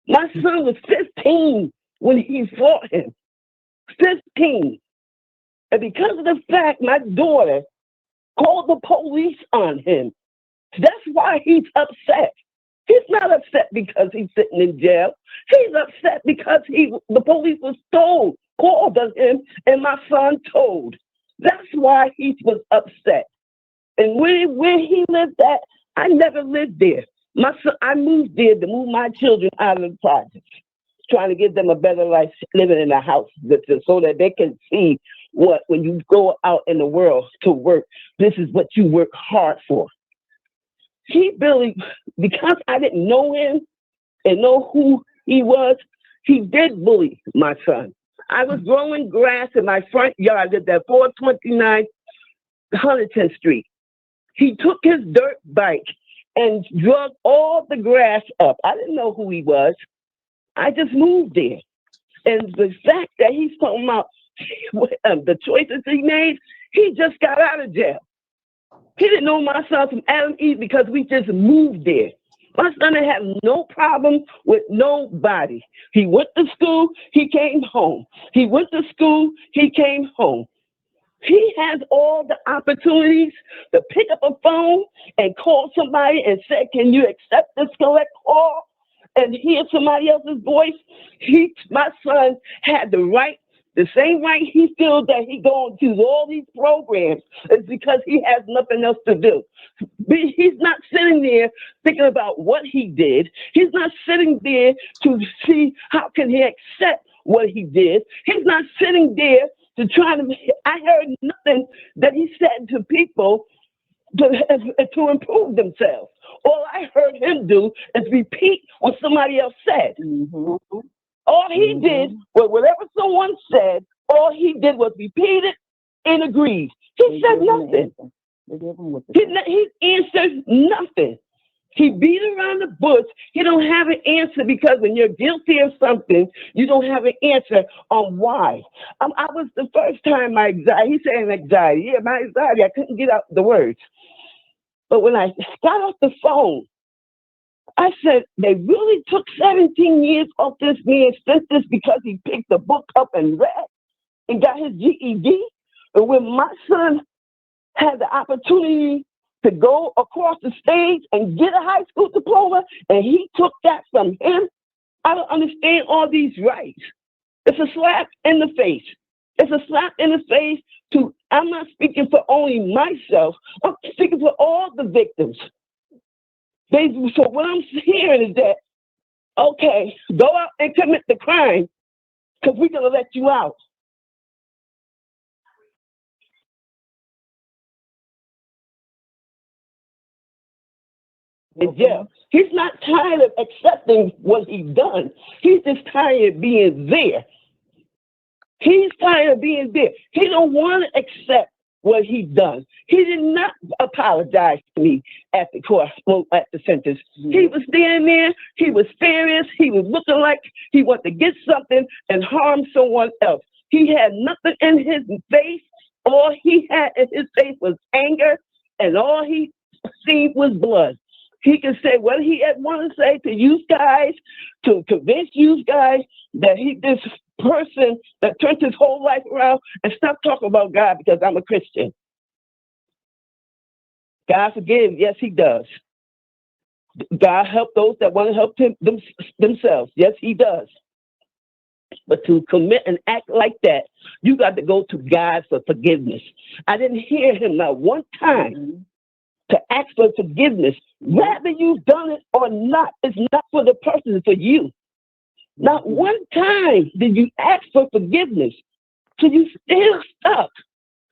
my son was 15 when he fought him. 15. And because of the fact my daughter called the police on him, that's why he's upset. He's not upset because he's sitting in jail. He's upset because the police was called on him, and my son told. That's why he was upset. And where he lived at, I never lived there. I moved there to move my children out of the projects, trying to give them a better life living in a house so that they can see when you go out in the world to work, this is what you work hard for. Because I didn't know him and know who he was, he did bully my son. I was growing grass in my front yard at that 429 Huntington Street. He took his dirt bike and drug all the grass up. I didn't know who he was. I just moved there. And the fact that he's talking about the choices he made, he just got out of jail. He didn't know my son from Adam Eve because we just moved there. My son had no problem with nobody. He went to school, he came home. He went to school, he came home. He has all the opportunities to pick up a phone and call somebody and say, can you accept this collect call? And hear somebody else's voice. My son had the same right he feels that he going to all these programs is because he has nothing else to do. He's not sitting there thinking about what he did. He's not sitting there to see how can he accept what he did. He's not sitting there to try to, I heard nothing that he said to people to improve themselves. All I heard him do is repeat what somebody else said. Mm-hmm. All he did was whatever someone said, all he did was repeat it and agreed. He said nothing. He answered nothing. He beat around the bush. He don't have an answer because when you're guilty of something, you don't have an answer on why. I was the first time my anxiety, he's saying anxiety. Yeah, my anxiety, I couldn't get out the words. But when I got off the phone, I said, they really took 17 years off this man's sentence because he picked the book up and read and got his GED. And when my son had the opportunity to go across the stage and get a high school diploma, and he took that from him, I don't understand all these rights. It's a slap in the face. It's a slap in the face I'm not speaking for only myself, I'm speaking for all the victims. So what I'm hearing is that, okay, go out and commit the crime because we're going to let you out. In jail. He's not tired of accepting what he's done. He's just tired of being there. He's tired of being there. He don't want to accept what he's done. He did not apologize to me at the court, at the sentence. Mm-hmm. He was standing there. He was furious. He was looking like he wanted to get something and harm someone else. He had nothing in his face. All he had in his face was anger, and all he seen was blood. He can say what he had want to say to you guys, to convince you guys that this person that turned his whole life around and stop talking about God because I'm a Christian. God forgive, yes, he does. God help those that want to help themselves. Yes, he does. But to commit and act like that, you got to go to God for forgiveness. I didn't hear him not one time to ask for forgiveness. Whether you've done it or not, it's not for the person, it's for you. Not one time did you ask for forgiveness. So you still stuck.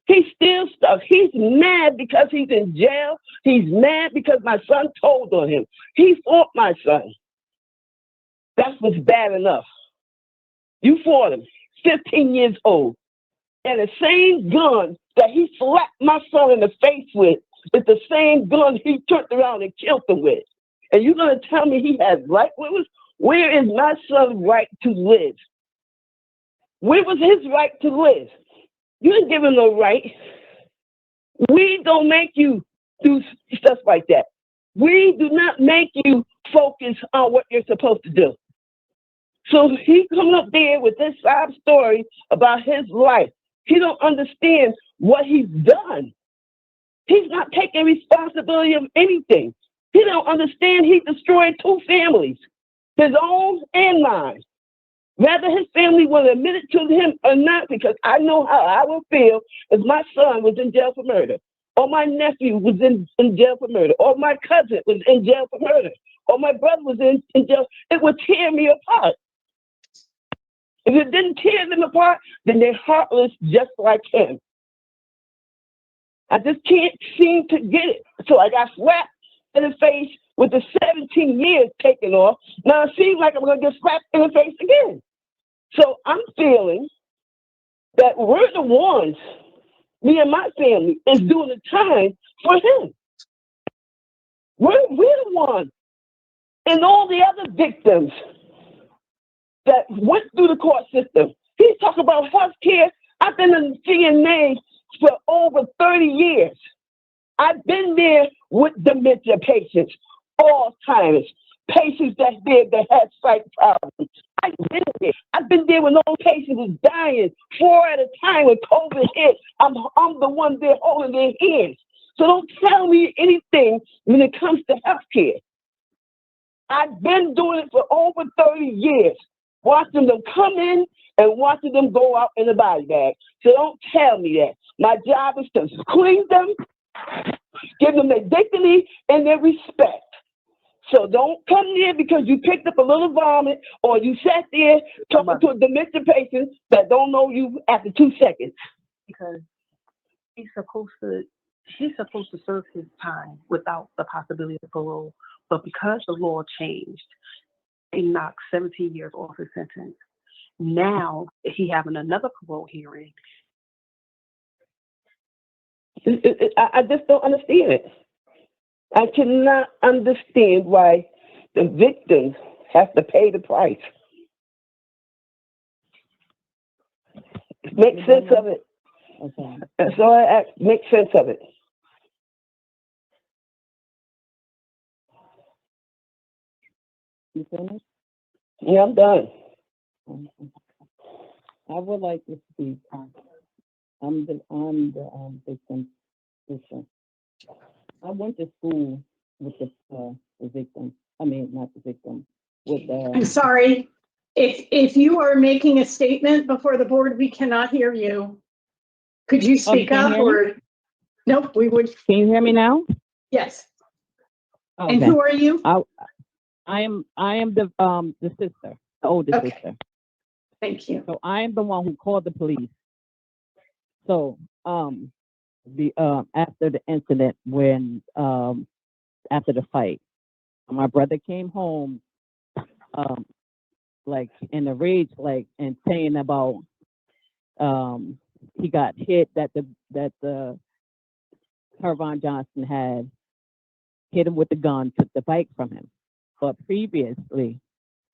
He's still stuck. He's mad because he's in jail. He's mad because my son told on him. He fought my son. That's what's bad enough. You fought him, 15 years old. And the same gun that he slapped my son in the face with is the same gun he turned around and killed him with. And you're going to tell me he has right? Where is my son's right to live? Where was his right to live? You didn't give him no right. We don't make you do stuff like that. We do not make you focus on what you're supposed to do. So he coming up there with this sob story about his life. He don't understand what he's done. He's not taking responsibility of anything. He don't understand he destroyed 2 families, his own and mine. Whether his family will admit it to him or not, because I know how I would feel if my son was in jail for murder, or my nephew was in jail for murder, or my cousin was in jail for murder, or my brother was in jail. It would tear me apart. If it didn't tear them apart, then they're heartless just like him. I just can't seem to get it. So I got slapped in the face with the 17 years taken off. Now it seems like I'm going to get slapped in the face again. So I'm feeling that we're the ones, me and my family, is doing the time for him. We're the ones. And all the other victims that went through the court system. He's talking about health care. I've been in CNA for over 30 years. I've been there with dementia patients, Alzheimer's, patients that had psych problems. I've been there. I've been there when those patients is dying 4 at a time when COVID hit. I'm the one there holding their hands. So don't tell me anything when it comes to health care. I've been doing it for over 30 years, watching them come in and watching them go out in a body bag. So don't tell me that. My job is to clean them, give them their dignity and their respect. So don't come there because you picked up a little vomit or you sat there talking to a dementia patient that don't know you after 2 seconds. Because she's supposed to serve his time without the possibility of parole. But because the law changed, they knocked 17 years off his sentence. Now he having another parole hearing. I just don't understand it. I cannot understand why the victims have to pay the price. Make sense of it. Okay. That's all I ask. Make sense of it. You finished? Yeah, I'm done. I would like to speak. I'm the victim sister. I went to school with the victim. I mean, not the victim. With the. I'm sorry. If you are making a statement before the board, we cannot hear you. Could you speak up or? Nope, we would. Can you hear me now? Yes. Okay. And who are you? I am the sister, the older sister. Thank you. So I am the one who called the police. So after the incident when after the fight, my brother came home like in a rage, like, and saying about he got hit, that the Carvaughn Johnson had hit him with the gun, took the bike from him. But previously,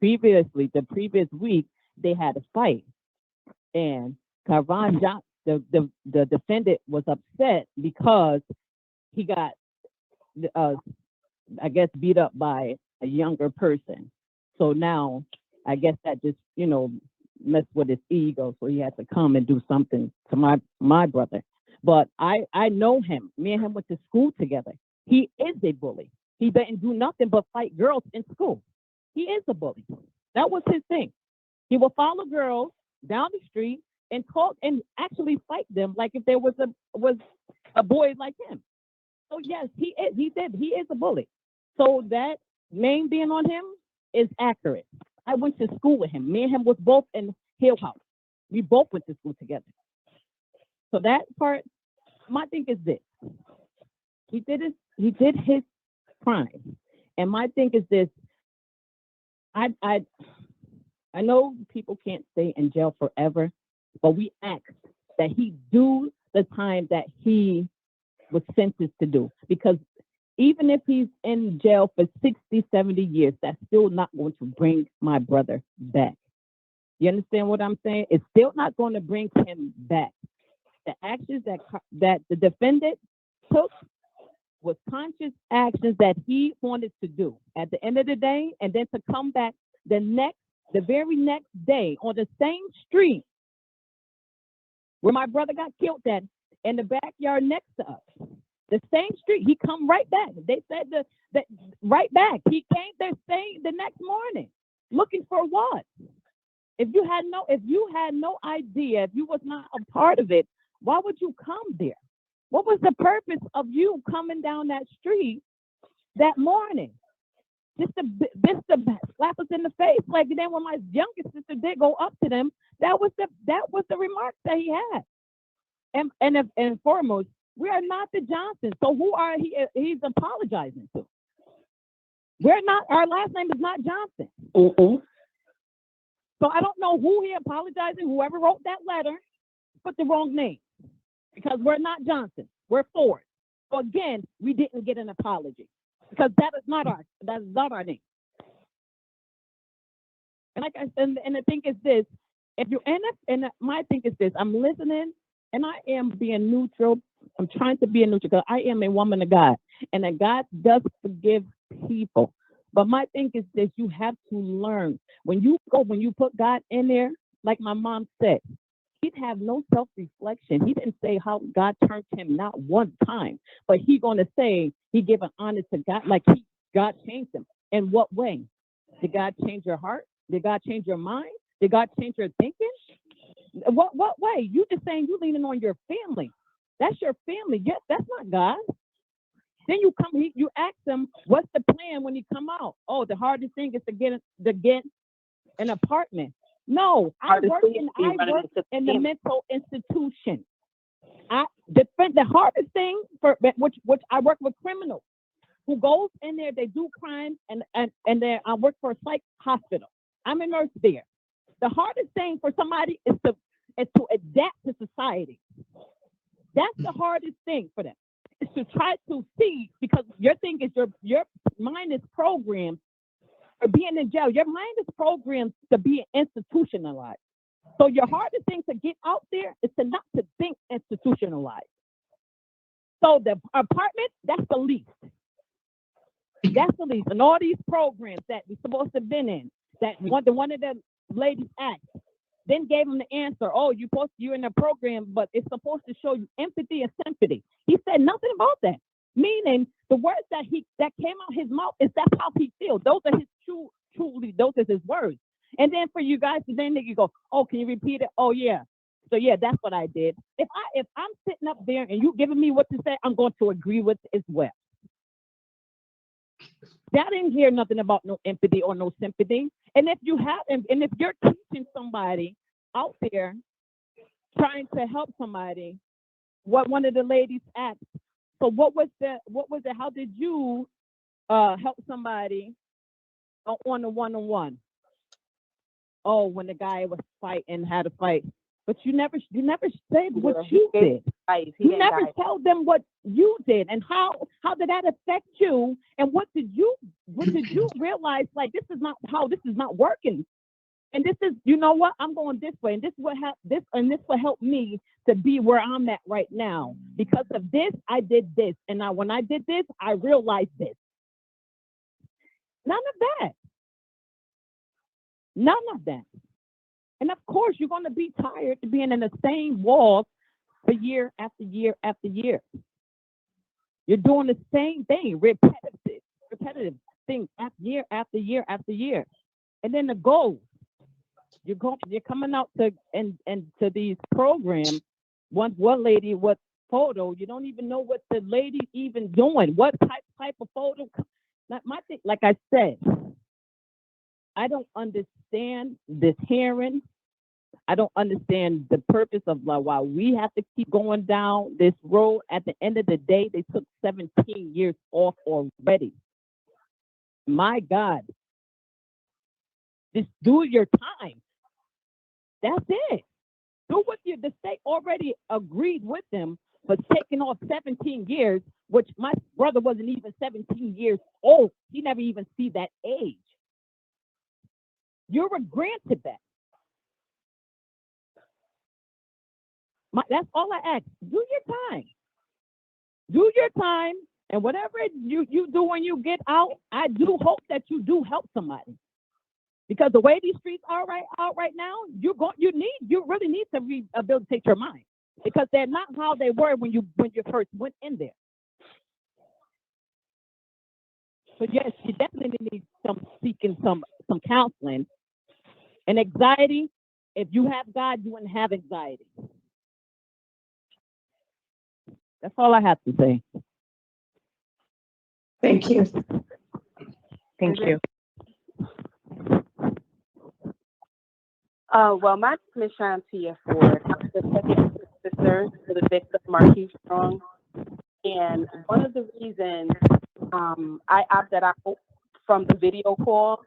the previous week, they had a fight, and Carvaughn Johnson, the defendant, was upset because he got, I guess, beat up by a younger person. So now, I guess that just, messed with his ego. So he had to come and do something to my brother. But I know him. Me and him went to school together. He is a bully. He didn't do nothing but fight girls in school. He is a bully. That was his thing. He will follow girls down the street and talk and actually fight them like if there was a boy like him. So yes, he is a bully. So that name being on him is accurate. I went to school with him. Me and him was both in Hill House. We both went to school together. So that part, my thing is this. He did his crime. And my thing is this. I know people can't stay in jail forever, but we ask that he do the time that he was sentenced to do. Because even if he's in jail for 60, 70 years, that's still not going to bring my brother back. You understand what I'm saying? It's still not going to bring him back. The actions that the defendant took was conscious actions that he wanted to do at the end of the day, and then to come back the very next day on the same street where my brother got killed at, in the backyard next to us. The same street, he come right back. They said that right back. He came there saying the next morning, looking for what? If you had no idea, if you was not a part of it, why would you come there? What was the purpose of you coming down that street that morning? Just to slap us in the face. Like, then when my youngest sister did go up to them, that was the remarks that he had. And foremost, we are not the Johnsons. So who are he's apologizing to? We're not, our last name is not Johnson. Mm-mm. So I don't know who he apologizing. Whoever wrote that letter put the wrong name, because we're not Johnson. We're Ford. So again, we didn't get an apology because that is not our name. And like I said, and the thing is this: if you my thing is this: I'm listening and I am being neutral. I'm trying to be a neutral because I am a woman of God, and that God does forgive people. But my thing is this: you have to learn when you put God in there, like my mom said. He'd have no self-reflection. He didn't say how God turned him not one time, but he's going to say he gave an honor to God, like God changed him. In what way? Did God change your heart? Did God change your mind? Did God change your thinking? What way? You just saying you leaning on your family. That's your family. Yes, that's not God. Then you ask him, what's the plan when you come out? Oh, the hardest thing is to get an apartment. No, I work in the mental institution. The hardest thing for which I work with criminals who goes in there, they do crime, and I work for a psych hospital. I'm a nurse there. The hardest thing for somebody is to adapt to society. That's the hardest thing for them. Is to try to see, because your thing is your mind is programmed for being in jail. Your mind is programmed to be institutionalized. So your hardest thing to get out there is not to think institutionalized. So the apartment, that's the least. That's the least. And all these programs that we're supposed to have been in, that one of the ladies asked, then gave him the answer. Oh, you're in a program, but it's supposed to show you empathy and sympathy. He said nothing about that. Meaning the words that came out his mouth is that's how he feels. Those are his truly, those are his words. And then for you guys, then you go, oh, can you repeat it? Oh yeah. So yeah, that's what I did. If I'm sitting up there and you giving me what to say, I'm going to agree with as well. I didn't hear nothing about no empathy or no sympathy. And if you have, and if you're teaching somebody out there trying to help somebody, what one of the ladies asked, so what was it? How did you help somebody on a one-on-one? Oh, when the guy was fighting, had a fight. But you never said what you did. You never tell them what you did and how did that affect you, and what did you realize, like this is not working. And this is, you know what, I'm going this way, and this will help me to be where I'm at right now. Because of this, I did this. And now when I did this, I realized this. None of that. None of that. And of course, you're going to be tired of being in the same walls for year after year after year. You're doing the same thing, repetitive things year after year after year. And then the goal, you're coming out to these programs. One lady, what photo? You don't even know what the lady's even doing. What type of photo? My thing, like I said, I don't understand this hearing. I don't understand the purpose of why we have to keep going down this road. At the end of the day, they took 17 years off already. My God. Just do your time. That's it. Do what the state already agreed with them for taking off 17 years, which my brother wasn't even 17 years old. He never even see that age. You were granted that. That's all I ask. Do your time. Do your time And whatever you do when you get out, I do hope that you do help somebody. Because the way these streets are out right now, you really need to rehabilitate your mind, because they're not how they were when you first went in there. But yes, you definitely need seeking some counseling. And anxiety, if you have God, you wouldn't have anxiety. That's all I have to say. Thank you. Thank you. Well, my name is Shantia Ford. I'm the second sister to the victim, Marquise Strong. And one of the reasons I opted out from the video call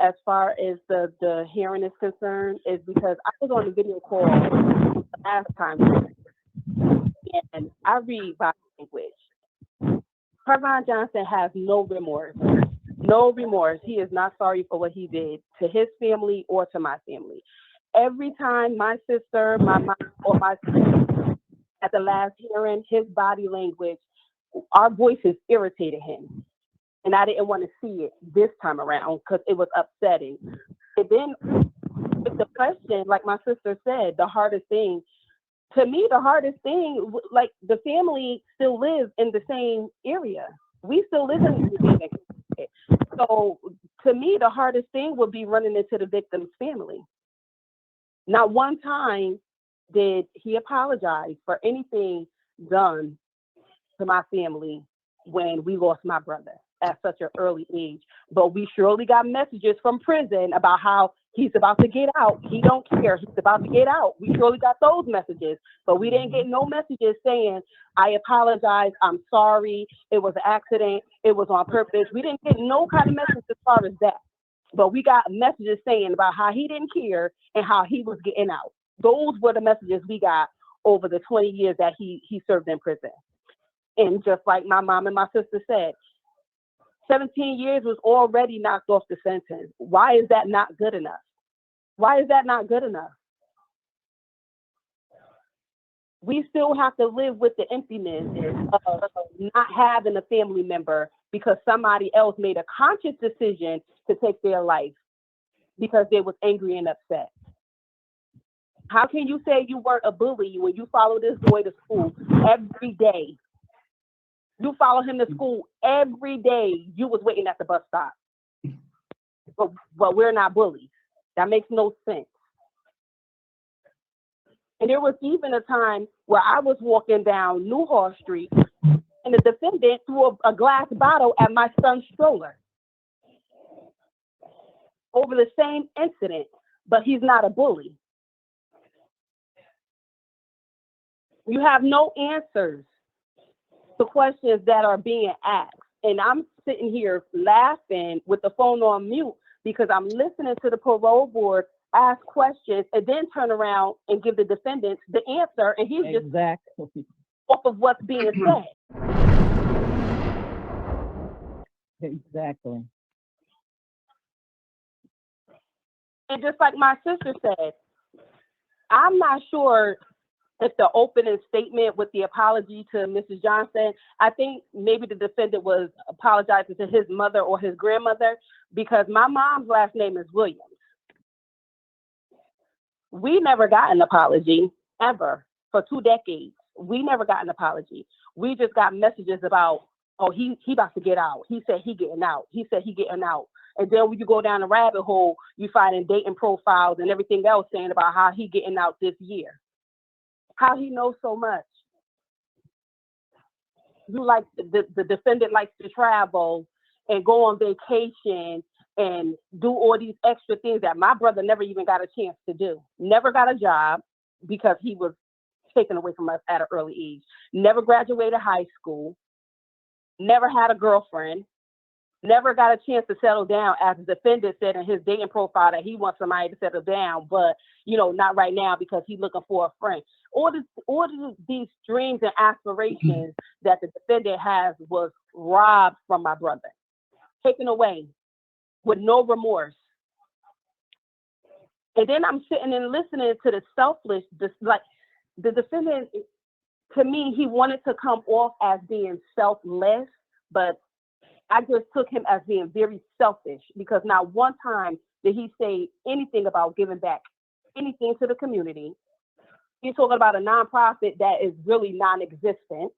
as far as the hearing is concerned is because I was on the video call the last time and I read body language. Carvaughn Johnson has no remorse. No remorse. He is not sorry for what he did to his family or to my family. Every time my sister, my mom, or my sister at the last hearing, his body language, our voices irritated him. And I didn't want to see it this time around because it was upsetting. And then with the question, like my sister said, the hardest thing, to me, like the family still lives in the same area. We still live in the same area. So to me, the hardest thing would be running into the victim's family. Not one time did he apologize for anything done to my family when we lost my brother at such an early age. But we surely got messages from prison about how he's about to get out. He don't care. He's about to get out. We surely got those messages, but we didn't get no messages saying, I apologize, I'm sorry, it was an accident, it was on purpose. We didn't get no kind of message as far as that. But we got messages saying about how he didn't care and how he was getting out. Those were the messages we got over the 20 years that he served in prison. And just like my mom and my sister said, 17 years was already knocked off the sentence. Why is that not good enough? Why is that not good enough? We still have to live with the emptiness of not having a family member because somebody else made a conscious decision to take their life because they was angry and upset. How can you say you weren't a bully when you follow this boy to school every day? You follow him to school every day. You was waiting at the bus stop. But we're not bullies. That makes no sense. And there was even a time where I was walking down Newhall Street and the defendant threw a glass bottle at my son's stroller over the same incident, but he's not a bully. You have no answers to questions that are being asked. And I'm sitting here laughing with the phone on mute because I'm listening to the parole board ask questions and then turn around and give the defendants the answer, and he's just off of what's being said. Exactly. And just like my sister said, I'm not sure if the opening statement with the apology to Mrs. Johnson, I think maybe the defendant was apologizing to his mother or his grandmother because my mom's last name is Williams. We never got an apology ever for 2 decades. We never got an apology. We just got messages about, oh, he about to get out. He said he getting out. He said he getting out. And then when you go down the rabbit hole, you find in dating profiles and everything else saying about how he getting out this year. How he knows so much. You like the defendant likes to travel and go on vacation and do all these extra things that my brother never even got a chance to do. Never got a job because he was taken away from us at an early age. Never graduated high school. Never had a girlfriend. Never got a chance to settle down, as the defendant said in his dating profile that he wants somebody to settle down, but not right now because he's looking for a friend. All these dreams and aspirations that the defendant has was robbed from my brother, taken away with no remorse. And then I'm sitting and listening to the selfless, like the defendant to me, he wanted to come off as being selfless, but I just took him as being very selfish because not one time did he say anything about giving back anything to the community. He's talking about a nonprofit that is really non-existent.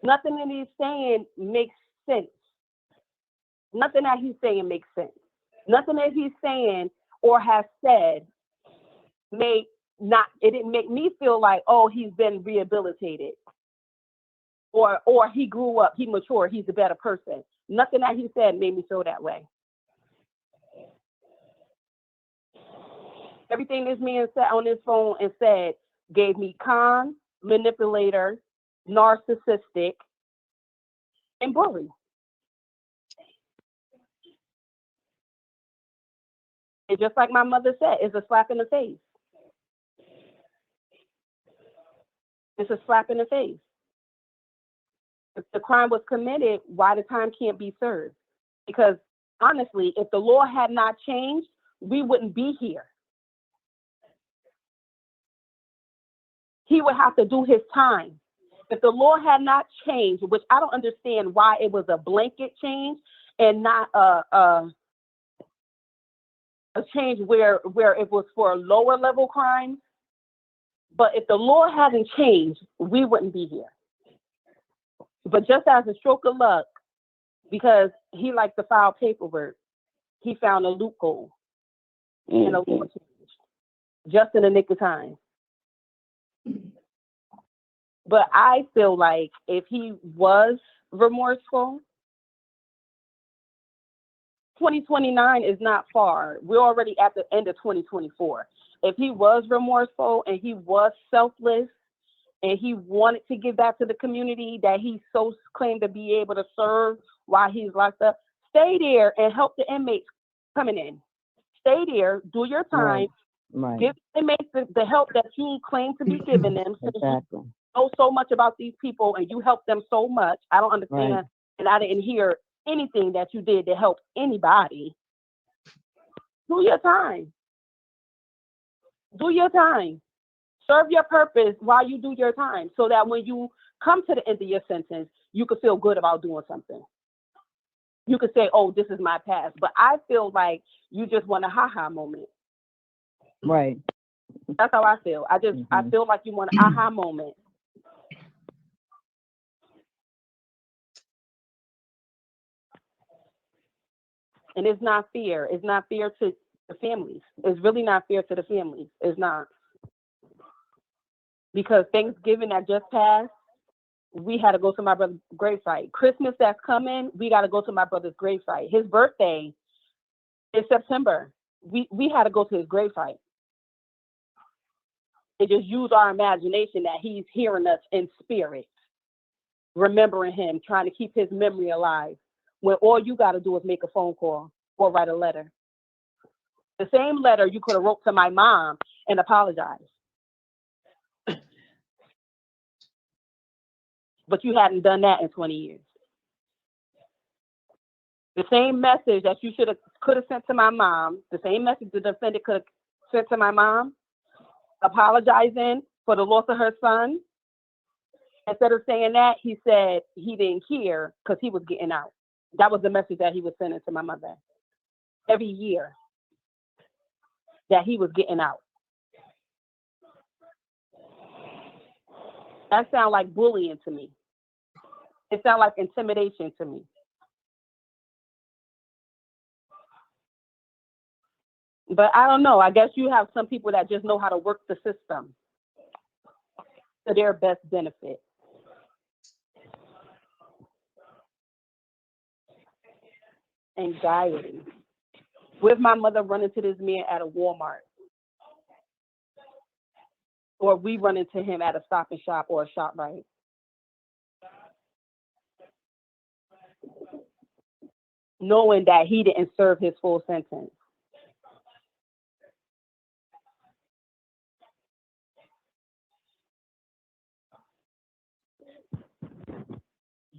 Nothing that he's saying makes sense. Nothing that he's saying makes sense. Nothing that he's saying or has said it didn't make me feel like, oh, he's been rehabilitated. Or he grew up, he matured, he's a better person. Nothing that he said made me feel that way. Everything this man sat on his phone and said gave me con, manipulator, narcissistic, and bully. And just like my mother said, it's a slap in the face. It's a slap in the face. If the crime was committed, why the time can't be served? Because honestly, if the law had not changed, we wouldn't be here. He would have to do his time. If the law had not changed, which I don't understand why it was a blanket change and not a change where it was for lower level crimes. But if the law hadn't changed, we wouldn't be here. But just as a stroke of luck, because he liked to file paperwork, he found a loophole and a law change just in the nick of time. But I feel like if he was remorseful, 2029 is not far. We're already at the end of 2024. If he was remorseful and he was selfless and he wanted to give back to the community that he so claimed to be able to serve while he's locked up, stay there and help the inmates coming in. Stay there, do your time, Right. give the inmates the help that you claim to be giving them. Exactly. You know so much about these people and you help them so much. I don't understand, Right. and I didn't hear anything that you did to help anybody. Do your time. Do your time. Serve your purpose while you do your time so that when you come to the end of your sentence, you can feel good about doing something. You could say, oh, this is my past. But I feel like you just want a ha-ha moment. Right. That's how I feel. I feel like you want an aha moment. And it's not fair. It's not fair to the families. It's really not fair to the families. It's not. Because Thanksgiving that just passed, we had to go to my brother's gravesite. Christmas that's coming, we got to go to my brother's gravesite. His birthday is September. We had to go to his gravesite. And just use our imagination that he's hearing us in spirit, remembering him, trying to keep his memory alive, when all you got to do is make a phone call or write a letter. The same letter you could have wrote to my mom and apologized. But you hadn't done that in 20 years. The same message that you could have sent to my mom, the same message the defendant could have sent to my mom, apologizing for the loss of her son. Instead of saying that, he said he didn't care because he was getting out. That was the message that he was sending to my mother every year, that he was getting out. That sounds like bullying to me. It sounds like intimidation to me. But I don't know. I guess you have some people that just know how to work the system to their best benefit. Anxiety. With my mother running to this man at a Walmart, or we run into him at a Stop and Shop or a ShopRite. Knowing that he didn't serve his full sentence.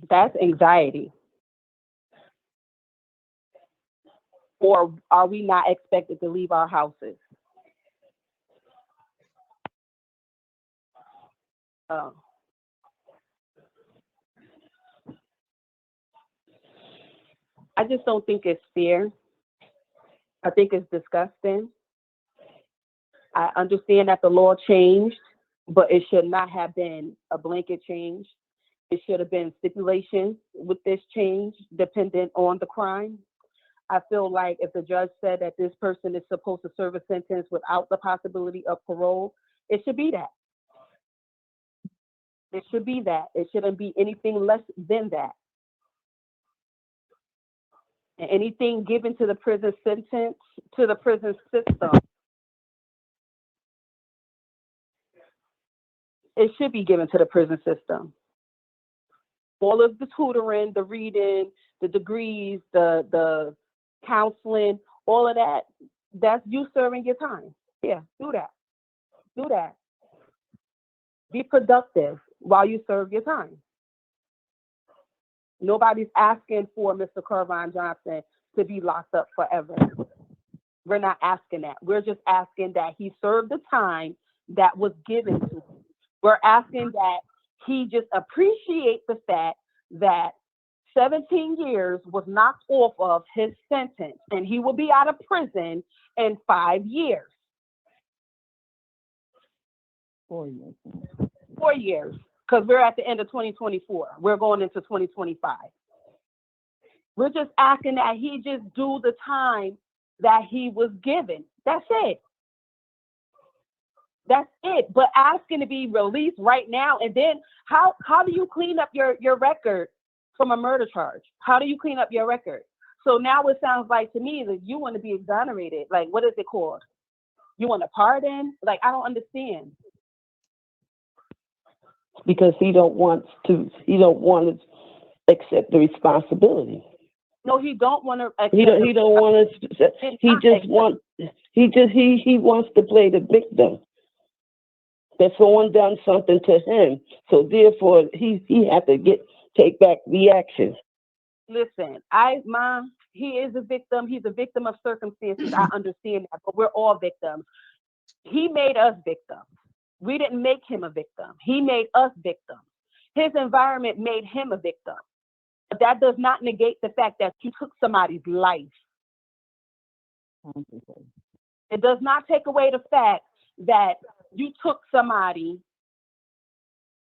That's anxiety. Or are we not expected to leave our houses? I just don't think it's fair. I think it's disgusting. I understand that the law changed, but it should not have been a blanket change. It should have been stipulations with this change dependent on the crime. I feel like if the judge said that this person is supposed to serve a sentence without the possibility of parole, it should be that. It should be that. It shouldn't be anything less than that. And anything given to the prison sentence, to the prison system, it should be given to the prison system. All of the tutoring, the reading, the degrees, the counseling, all of that, that's you serving your time. Yeah, do that. Do that. Be productive while you serve your time. Nobody's asking for Mr. Carvaughn Johnson to be locked up forever. We're not asking that. We're just asking that he serve the time that was given to him. We're asking that he just appreciate the fact that 17 years was knocked off of his sentence, and he will be out of prison in 5 years. 4 years. 4 years, because we're at the end of 2024. We're going into 2025. We're just asking that he just do the time that he was given. That's it. That's it. But asking to be released right now, and then how do you clean up your record from a murder charge? How do you clean up your record? So now it sounds like to me that you want to be exonerated. Like, what is it called? You want a pardon? Like, I don't understand. Because he don't want to accept the responsibility. No, he don't want to accept. He don't want to. He wants to play the victim. That someone done something to him, so therefore he had to take back the action. Listen, he is a victim. He's a victim of circumstances. I understand that, but we're all victims. He made us victims. We didn't make him a victim. He made us victims. His environment made him a victim. But that does not negate the fact that you took somebody's life. It does not take away the fact that you took somebody's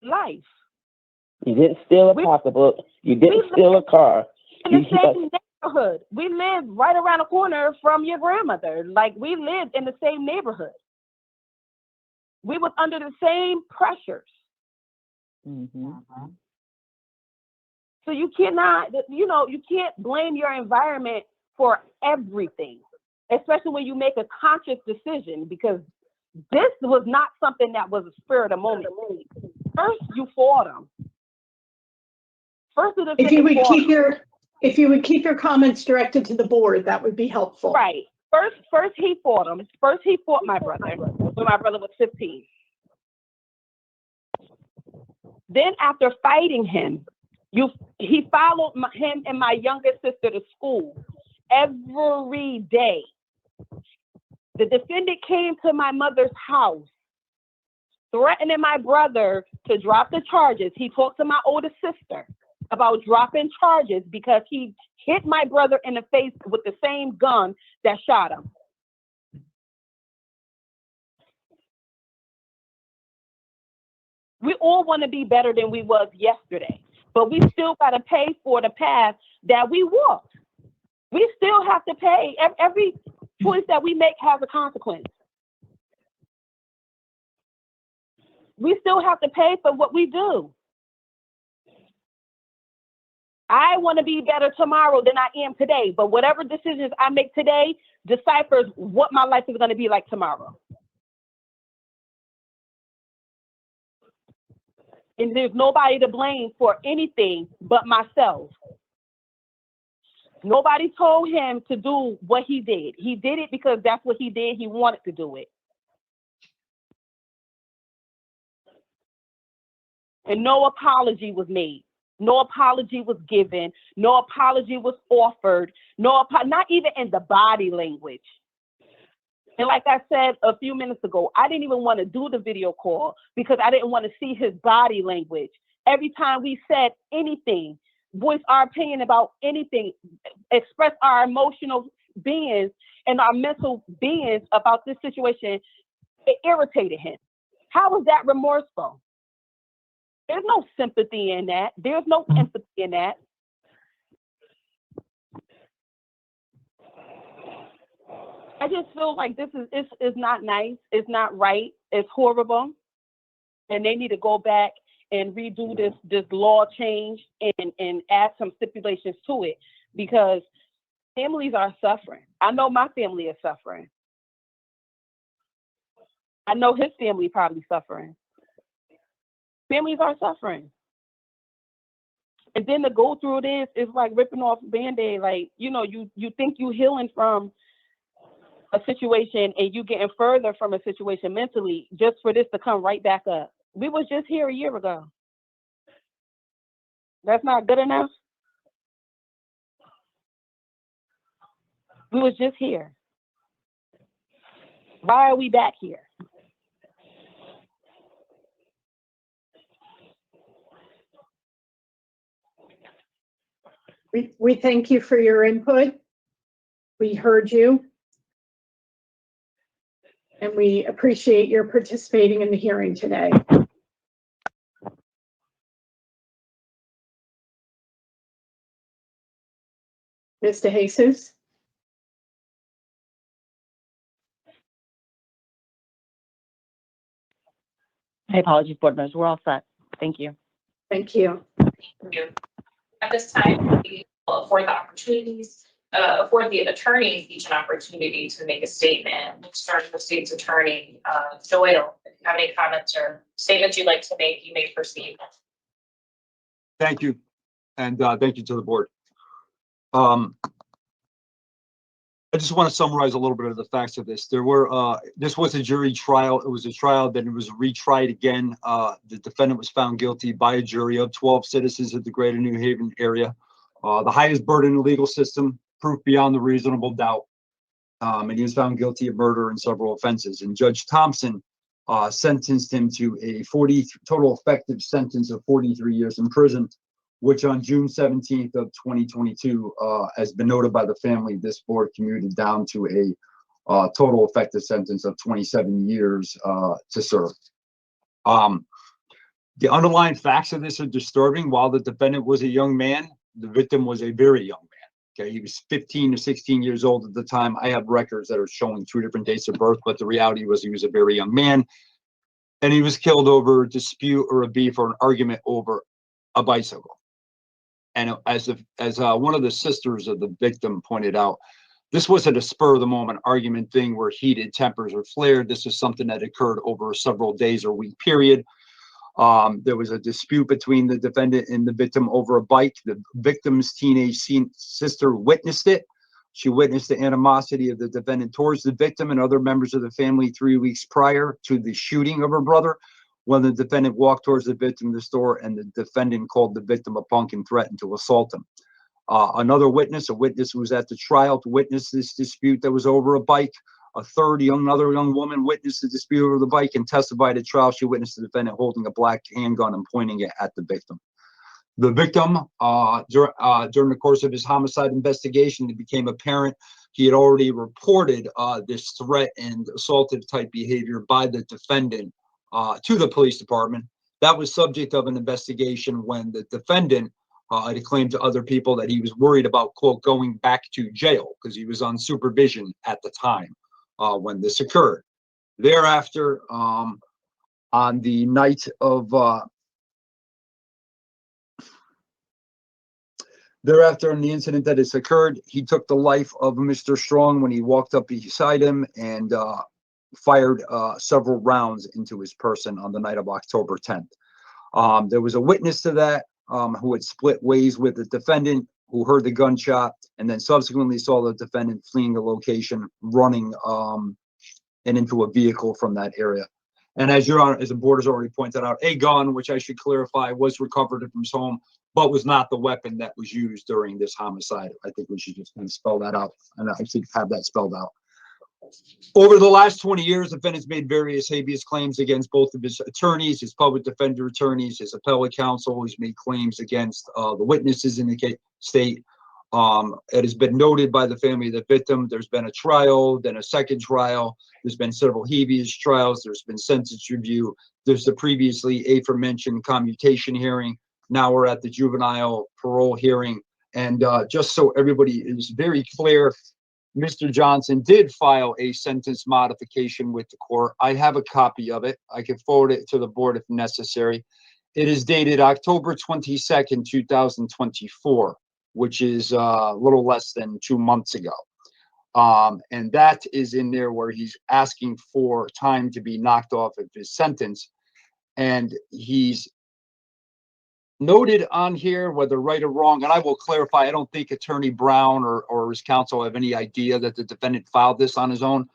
life. You didn't steal a pocketbook. You didn't steal a car. In the same neighborhood. We lived right around the corner from your grandmother. Like, we lived in the same neighborhood. We was under the same pressures. Mm-hmm. So you cannot, you can't blame your environment for everything, especially when you make a conscious decision, because this was not something that was a spur of the moment. First, you fought him. First, if you would keep your comments directed to the board, that would be helpful. Right. First he fought him. First he fought my brother when my brother was 15. Then after fighting him, he followed him and my youngest sister to school every day. The defendant came to my mother's house, threatening my brother to drop the charges. He talked to my older sister about dropping charges because he hit my brother in the face with the same gun that shot him. We all want to be better than we was yesterday, but we still got to pay for the path that we walked. We still have to pay. Every choice that we make has a consequence. We still have to pay for what we do. I want to be better tomorrow than I am today, but whatever decisions I make today deciphers what my life is going to be like tomorrow. And there's nobody to blame for anything but myself. Nobody told him to do what he did. He did it because that's what he did. He wanted to do it. And no apology was made. No apology was given. No apology was offered. Not even in the body language. And like I said a few minutes ago, I didn't even want to do the video call because I didn't want to see his body language. Every time we said anything, voice our opinion about anything, express our emotional beings and our mental beings about this situation, it irritated him. How is that remorseful? There's no sympathy in that. There's no empathy in that. I just feel like this is not nice. It's not right. It's horrible. And they need to go back and redo this law change and add some stipulations to it, because families are suffering. I know my family is suffering. I know his family probably suffering. Families are suffering. And then to go through this is like ripping off Band-Aid. Like, you know, you think you healing from a situation and you getting further from a situation mentally just for this to come right back up. We was just here a year ago. That's not good enough. We was just here. Why are we back here? We thank you for your input. We heard you. And we appreciate your participating in the hearing today. Mr. Jesus? My apologies, board members. We're all set. Thank you. Thank you. Thank you. At this time, we will afford the attorneys each an opportunity to make a statement. Starting with State's Attorney Doyle. If you have any comments or statements you'd like to make, you may proceed. Thank you. And thank you to the board. I just want to summarize a little bit of the facts of this. This was a jury trial. It was a trial, then it was retried again. The defendant was found guilty by a jury of 12 citizens of the greater New Haven area. The highest burden in the legal system, proof beyond the reasonable doubt. And he was found guilty of murder and several offenses. And Judge Thompson sentenced him to a total effective sentence of 43 years in prison, which on June 17th of 2022 has been noted by the family. This board commuted down to a total effective sentence of 27 years to serve. The underlying facts of this are disturbing. While the defendant was a young man, the victim was a very young man. Okay, he was 15 to 16 years old at the time. I have records that are showing 2 different dates of birth, but the reality was he was a very young man, and he was killed over a dispute or a beef or an argument over a bicycle. And as one of the sisters of the victim pointed out, this wasn't a spur of the moment argument thing where heated tempers are flared. This is something that occurred over several days or week period. There was a dispute between the defendant and the victim over a bike. The victim's teenage sister witnessed it. She witnessed the animosity of the defendant towards the victim and other members of the family 3 weeks prior to the shooting of her brother, when the defendant walked towards the victim in the store and the defendant called the victim a punk and threatened to assault him. Another witness, a witness who was at the trial to witness this dispute that was over a bike. Another young woman witnessed the dispute over the bike and testified at trial. She witnessed the defendant holding a black handgun and pointing it at the victim. The victim, during the course of his homicide investigation, it became apparent he had already reported this threat and assaultive type behavior by the defendant to the police department. That was subject of an investigation when the defendant had claimed to other people that he was worried about, quote, going back to jail because he was on supervision at the time when this occurred. Thereafter, on the night of thereafter, in the incident that has occurred, he took the life of Mr. Strong when he walked up beside him and fired several rounds into his person on the night of October 10th. There was a witness to that who had split ways with the defendant, who heard the gunshot and then subsequently saw the defendant fleeing the location, running and into a vehicle from that area. And as Your Honor, as the board has already pointed out, a gun, which I should clarify, was recovered from his home, but was not the weapon that was used during this homicide. I think we should just kind of spell that out, and I should have that spelled out. Over the last 20 years, the defendant's made various habeas claims against both of his attorneys, his public defender attorneys, his appellate counsel. He's made claims against the witnesses in the state. It has been noted by the family of the victim. There's been a trial, then a second trial. There's been several habeas trials. There's been sentence review. There's the previously aforementioned commutation hearing. Now we're at the juvenile parole hearing. And just so everybody is very clear, Mr. Johnson did file a sentence modification with the court. I have a copy of it. I can forward it to the board if necessary. It is dated October 22nd, 2024, which is a little less than 2 months ago. And that is in there where he's asking for time to be knocked off of his sentence. And he's noted on here, whether right or wrong, and I will clarify, I don't think Attorney Brown or his counsel have any idea that the defendant filed this on his own,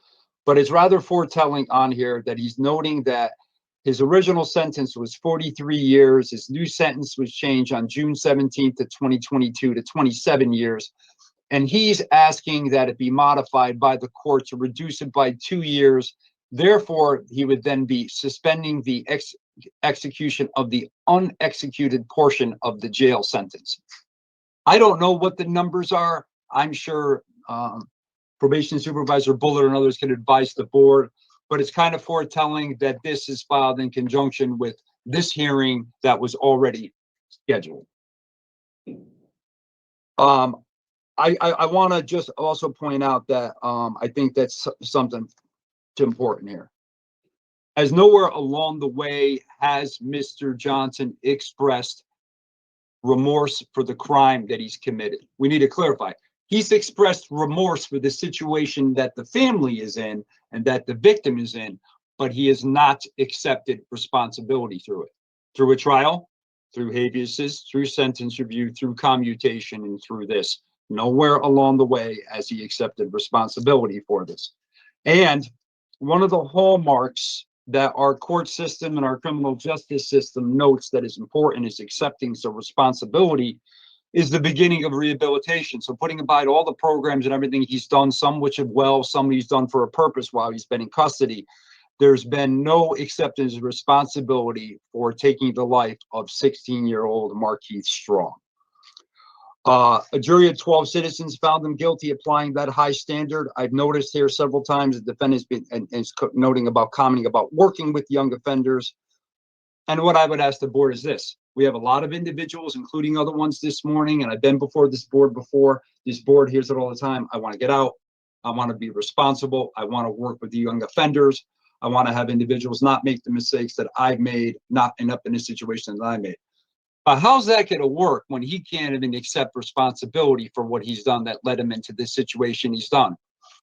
but it's rather foretelling on here that he's noting that his original sentence was 43 years. His new sentence was changed on June 17th of 2022 to 27 years. And he's asking that it be modified by the court to reduce it by 2 years. Therefore, he would then be suspending the execution of the unexecuted portion of the jail sentence. I don't know what the numbers are. I'm sure probation supervisor Bullard and others can advise the board, but it's kind of foretelling that this is filed in conjunction with this hearing that was already scheduled. I want to just also point out that I think that's something important here. As nowhere along the way has Mr. Johnson expressed remorse for the crime that he's committed. We need to clarify. He's expressed remorse for the situation that the family is in and that the victim is in, but he has not accepted responsibility through it. Through a trial, through habeas, through sentence review, through commutation, and through this. Nowhere along the way has he accepted responsibility for this. And one of the hallmarks that our court system and our criminal justice system notes that is important is accepting some responsibility is the beginning of rehabilitation. So putting aside all the programs and everything he's done, some which have well, some he's done for a purpose while he's been in custody, there's been no acceptance of responsibility for taking the life of 16-year-old Markeith Strong. A jury of 12 citizens found him guilty, applying that high standard. I've noticed here several times the defendant's been and is commenting about working with young offenders. And what I would ask the board is this. We have a lot of individuals, including other ones this morning, and I've been before this board before. This board hears it all the time. I want to get out. I want to be responsible. I want to work with the young offenders. I want to have individuals not make the mistakes that I've made, not end up in a situation that I made. But how's that going to work when he can't even accept responsibility for what he's done that led him into this situation he's done?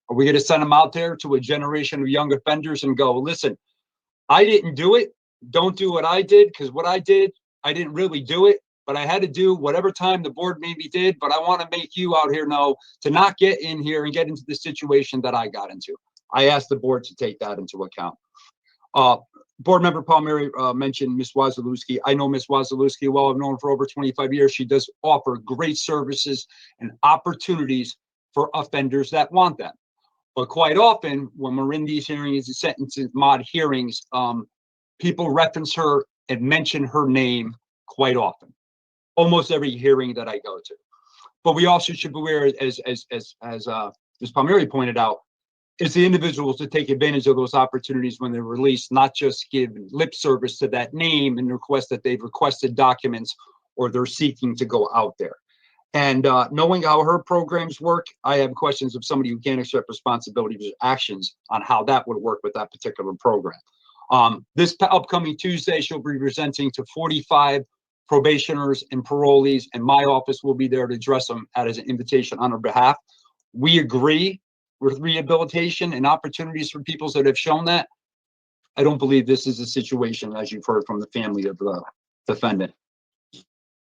Are we going to send him out there to a generation of young offenders and go, listen, I didn't do it. Don't do what I did, because what I did, I didn't really do it, but I had to do whatever time the board made me did. But I want to make you out here know to not get in here and get into the situation that I got into. I asked the board to take that into account. Board member Palmieri mentioned Ms. Wazalewski. I know Ms. Wazalewski well. I've known her for over 25 years. She does offer great services and opportunities for offenders that want them. But quite often, when we're in these hearings and sentences mod hearings, people reference her and mention her name quite often, almost every hearing that I go to. But we also should be aware, as Ms. Palmieri pointed out, it's the individuals to take advantage of those opportunities when they're released, not just give lip service to that name and request that they've requested documents or they're seeking to go out there. And knowing how her programs work, I have questions of somebody who can't accept responsibility for their actions on how that would work with that particular program. This upcoming Tuesday, she'll be presenting to 45 probationers and parolees, and my office will be there to address them as an invitation on her behalf. We agree with rehabilitation and opportunities for people that have shown that. I don't believe this is a situation, as you've heard from the family of the defendant.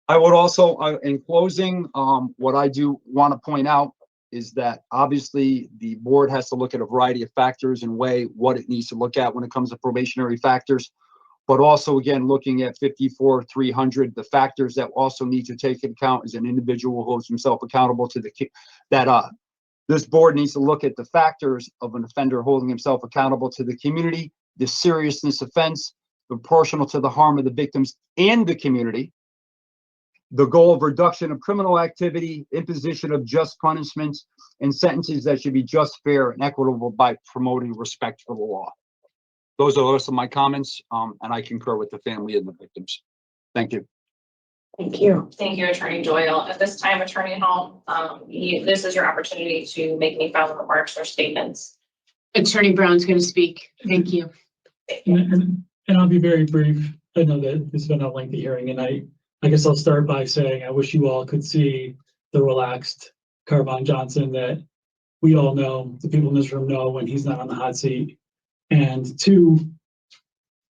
I would also, in closing, what I do want to point out is that obviously the board has to look at a variety of factors and weigh what it needs to look at when it comes to probationary factors, but also, again, looking at 54-300, the factors that also need to take into account is an individual who holds himself accountable to This board needs to look at the factors of an offender holding himself accountable to the community, the seriousness offense, proportional to the harm of the victims and the community, the goal of reduction of criminal activity, imposition of just punishments, and sentences that should be just, fair, and equitable by promoting respect for the law. Those are the rest of my comments, and I concur with the family and the victims. Thank you. Thank you. Thank you, Attorney Doyle. At this time, Attorney Hall, this is your opportunity to make any final remarks or statements. Attorney Brown's going to speak. Thank you. And I'll be very brief. I know that it's been a lengthy hearing, and I guess I'll start by saying I wish you all could see the relaxed Carvaughn Johnson that we all know, the people in this room know when he's not on the hot seat. And two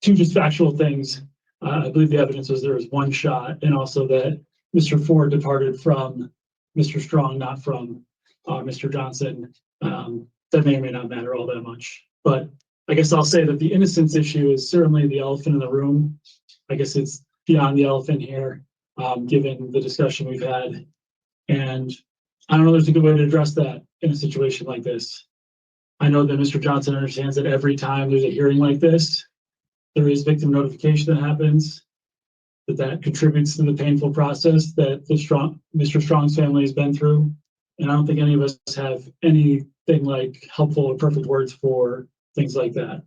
just factual things. I believe the evidence was there was one shot, and also that Mr. Ford departed from Mr. Strong, not from Mr. Johnson. That may or may not matter all that much. But I guess I'll say that the innocence issue is certainly the elephant in the room. I guess it's beyond the elephant here, given the discussion we've had. And I don't know there's a good way to address that in a situation like this. I know that Mr. Johnson understands that every time there's a hearing like this, there is victim notification that happens, that contributes to the painful process that Mr. Strong's family has been through. And I don't think any of us have anything like helpful or perfect words for things like that.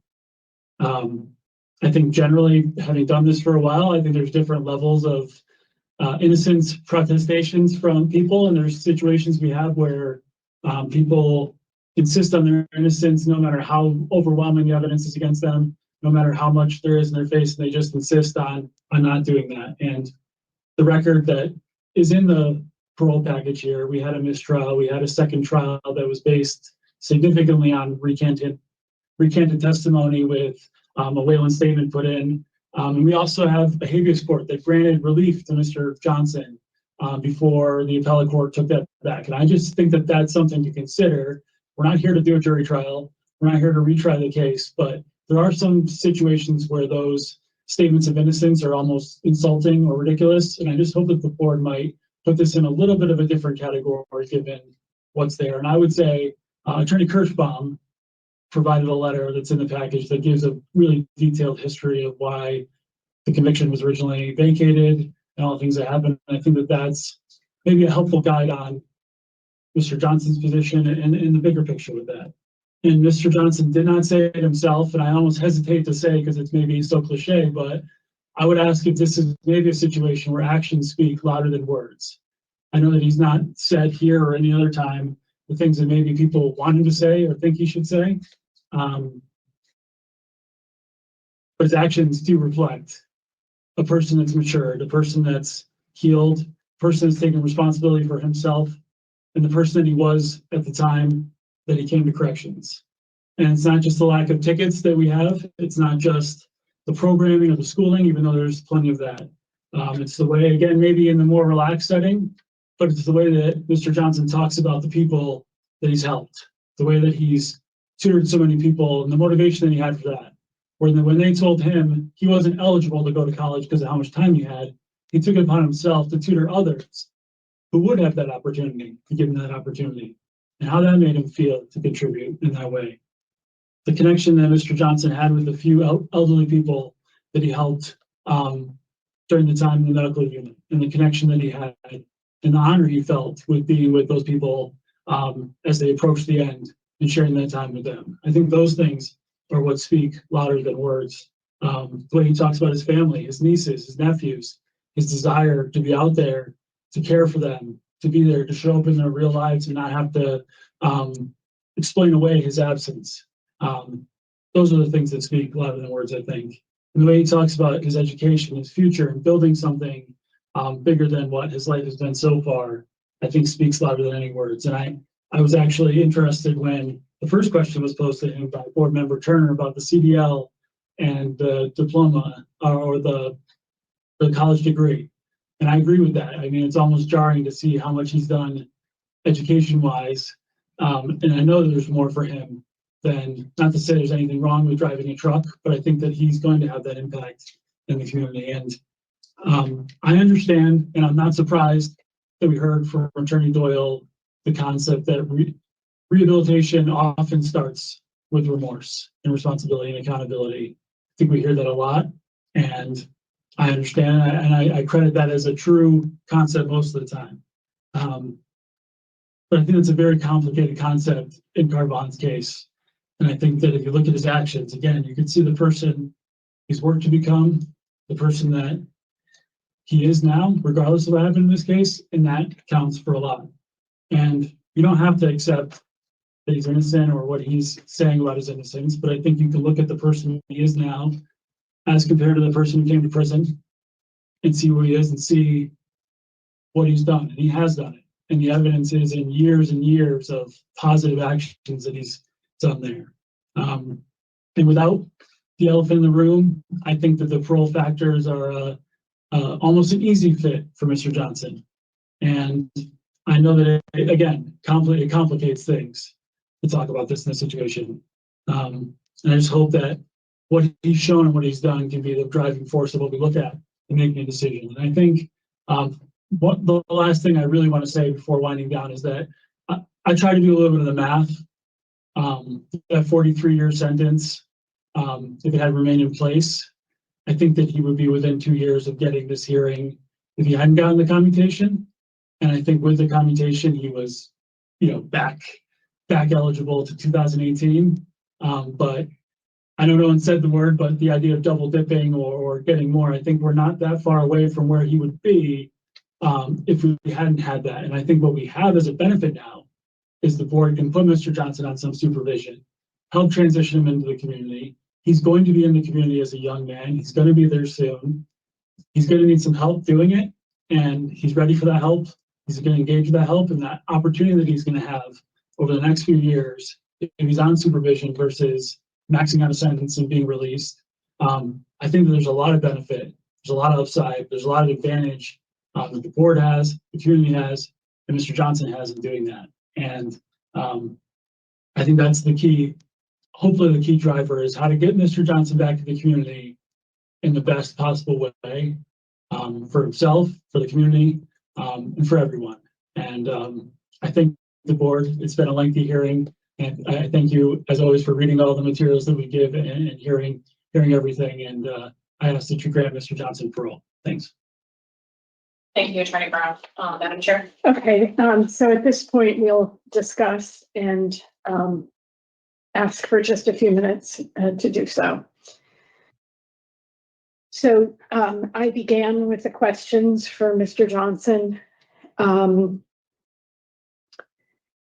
I think generally, having done this for a while, I think there's different levels of innocence protestations from people, and there's situations we have where people insist on their innocence no matter how overwhelming the evidence is against them, no matter how much there is in their face, and they just insist on not doing that. And the record that is in the parole package here, we had a mistrial, we had a second trial that was based significantly on recanted testimony with a Wayland statement put in. And we also have a habeas court that granted relief to Mr. Johnson before the appellate court took that back. And I just think that that's something to consider. We're not here to do a jury trial. We're not here to retry the case, but there are some situations where those statements of innocence are almost insulting or ridiculous. And I just hope that the board might put this in a little bit of a different category given what's there. And I would say Attorney Kirschbaum provided a letter that's in the package that gives a really detailed history of why the conviction was originally vacated and all the things that happened. And I think that that's maybe a helpful guide on Mr. Johnson's position and in the bigger picture with that. And Mr. Johnson did not say it himself, and I almost hesitate to say because it's maybe so cliche, but I would ask if this is maybe a situation where actions speak louder than words. I know that he's not said here or any other time the things that maybe people want him to say or think he should say. But his actions do reflect a person that's matured, a person that's healed, a person that's taken responsibility for himself, and the person that he was at the time that he came to corrections. And it's not just the lack of tickets that we have. It's not just the programming or the schooling, even though there's plenty of that. It's the way, again, maybe in the more relaxed setting, but it's the way that Mr. Johnson talks about the people that he's helped, the way that he's tutored so many people, and the motivation that he had for that. When they told him he wasn't eligible to go to college because of how much time he had, he took it upon himself to tutor others who would have that opportunity, to give him that opportunity, and how that made him feel to contribute in that way. The connection that Mr. Johnson had with a few elderly people that he helped during the time in the medical unit, and the connection that he had, and the honor he felt with being with those people as they approached the end and sharing that time with them. I think those things are what speak louder than words. The way he talks about his family, his nieces, his nephews, his desire to be out there, to care for them, to be there, to show up in their real lives and not have to explain away his absence. Those are the things that speak louder than words, I think. And the way he talks about his education, his future, and building something bigger than what his life has been so far, I think speaks louder than any words. And I was actually interested when the first question was posed to him by Board Member Turner about the CDL and the diploma or the college degree. And I agree with that. I mean, it's almost jarring to see how much he's done education-wise. And I know that there's more for him than, not to say there's anything wrong with driving a truck, but I think that he's going to have that impact in the community. And I understand, and I'm not surprised that we heard from Attorney Doyle the concept that rehabilitation often starts with remorse and responsibility and accountability. I think we hear that a lot, and I understand, and I credit that as a true concept most of the time. But I think it's a very complicated concept in Carvaugh's case. And I think that if you look at his actions, again, you can see the person he's worked to become, the person that he is now, regardless of what happened in this case, and that counts for a lot. And you don't have to accept that he's innocent or what he's saying about his innocence, but I think you can look at the person he is now as compared to the person who came to prison and see who he is and see what he's done. And he has done it. And the evidence is in years and years of positive actions that he's done there. And without the elephant in the room, I think that the parole factors are almost an easy fit for Mr. Johnson. And I know that it, again, it complicates things to talk about this in this situation. And I just hope that what he's shown and what he's done can be the driving force of what we look at in making a decision. And I think what the last thing I really want to say before winding down is that I try to do a little bit of the math. That 43-year sentence, if it had remained in place, I think that he would be within 2 years of getting this hearing if he hadn't gotten the commutation. And I think with the commutation, he was, back eligible to 2018. But I know no one said the word, but the idea of double dipping or getting more, I think we're not that far away from where he would be if we hadn't had that. And I think what we have as a benefit now is the board can put Mr. Johnson on some supervision, help transition him into the community. He's going to be in the community as a young man. He's going to be there soon. He's going to need some help doing it, and he's ready for that help. He's going to engage with that help and that opportunity that he's going to have over the next few years if he's on supervision versus maxing out a sentence and being released. I think that there's a lot of benefit. There's a lot of upside. There's a lot of advantage that the board has, the community has, and Mr. Johnson has in doing that. And I think that's the key. Hopefully the key driver is how to get Mr. Johnson back to the community in the best possible way for himself, for the community, and for everyone. And I thank the board. It's been a lengthy hearing, and I thank you, as always, for reading all the materials that we give and hearing everything. And I ask that you grant Mr. Johnson parole. Thanks. Thank you, Attorney Brown. Madam Chair. Okay, so at this point, we'll discuss and ask for just a few minutes to do so. So I began with the questions for Mr. Johnson.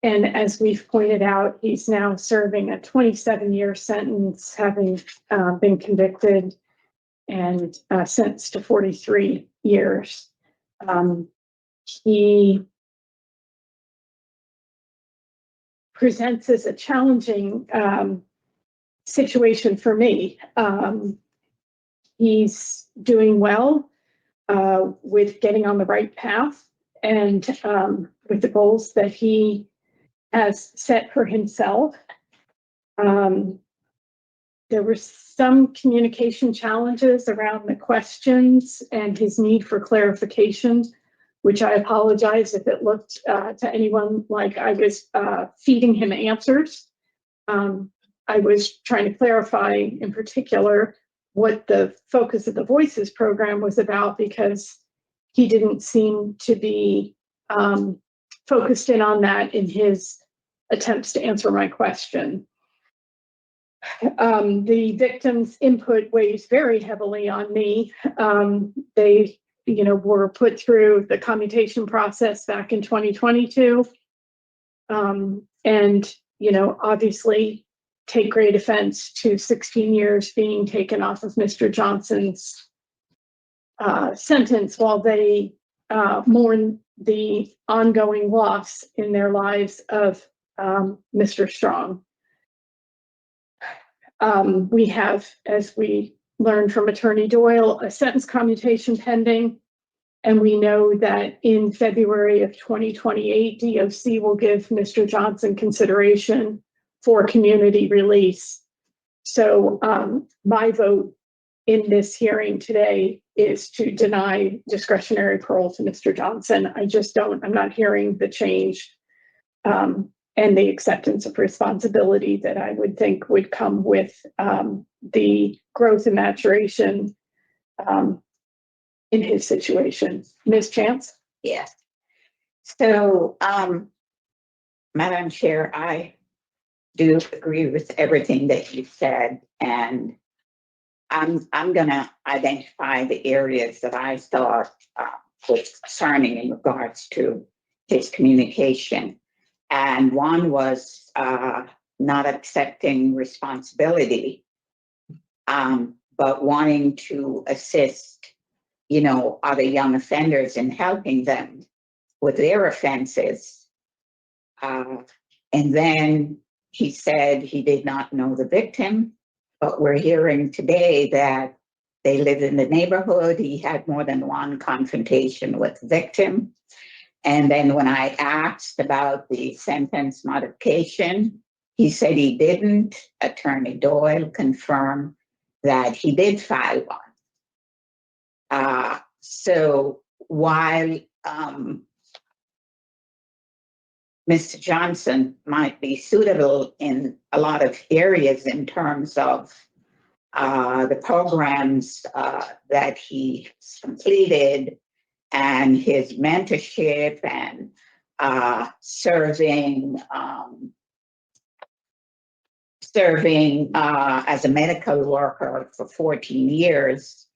And as we've pointed out, he's now serving a 27-year sentence, having been convicted and sentenced to 43 years. He presents as a challenging situation for me. He's doing well with getting on the right path and with the goals that he has set for himself. There were some communication challenges around the questions and his need for clarification, which I apologize if it looked to anyone like I was feeding him answers. I was trying to clarify in particular what the focus of the Voices program was about, because he didn't seem to be focused in on that in his attempts to answer my question. The victim's input weighs very heavily on me. They, were put through the commutation process back in 2022. And, obviously take great offense to 16 years being taken off of Mr. Johnson's sentence while they mourn the ongoing loss in their lives of Mr. Strong. We have, as we learned from Attorney Doyle, a sentence commutation pending, and we know that in February of 2028, DOC will give Mr. Johnson consideration for community release. So my vote in this hearing today is to deny discretionary parole to Mr. Johnson. I'm not hearing the change. And and the acceptance of responsibility that I would think would come with the growth and maturation in his situation. Ms. Chance? Yes. So, Madam Chair, I do agree with everything that you said, and I'm gonna identify the areas that I thought was concerning in regards to his communication. And one was not accepting responsibility, but wanting to assist, other young offenders in helping them with their offenses. And then he said he did not know the victim, but we're hearing today that they live in the neighborhood. He had more than one confrontation with the victim. And then when I asked about the sentence modification, he said he didn't. Attorney Doyle confirmed that he did file one. So while Mr. Johnson might be suitable in a lot of areas in terms of the programs that he completed and his mentorship and serving as a medical worker for 14 years.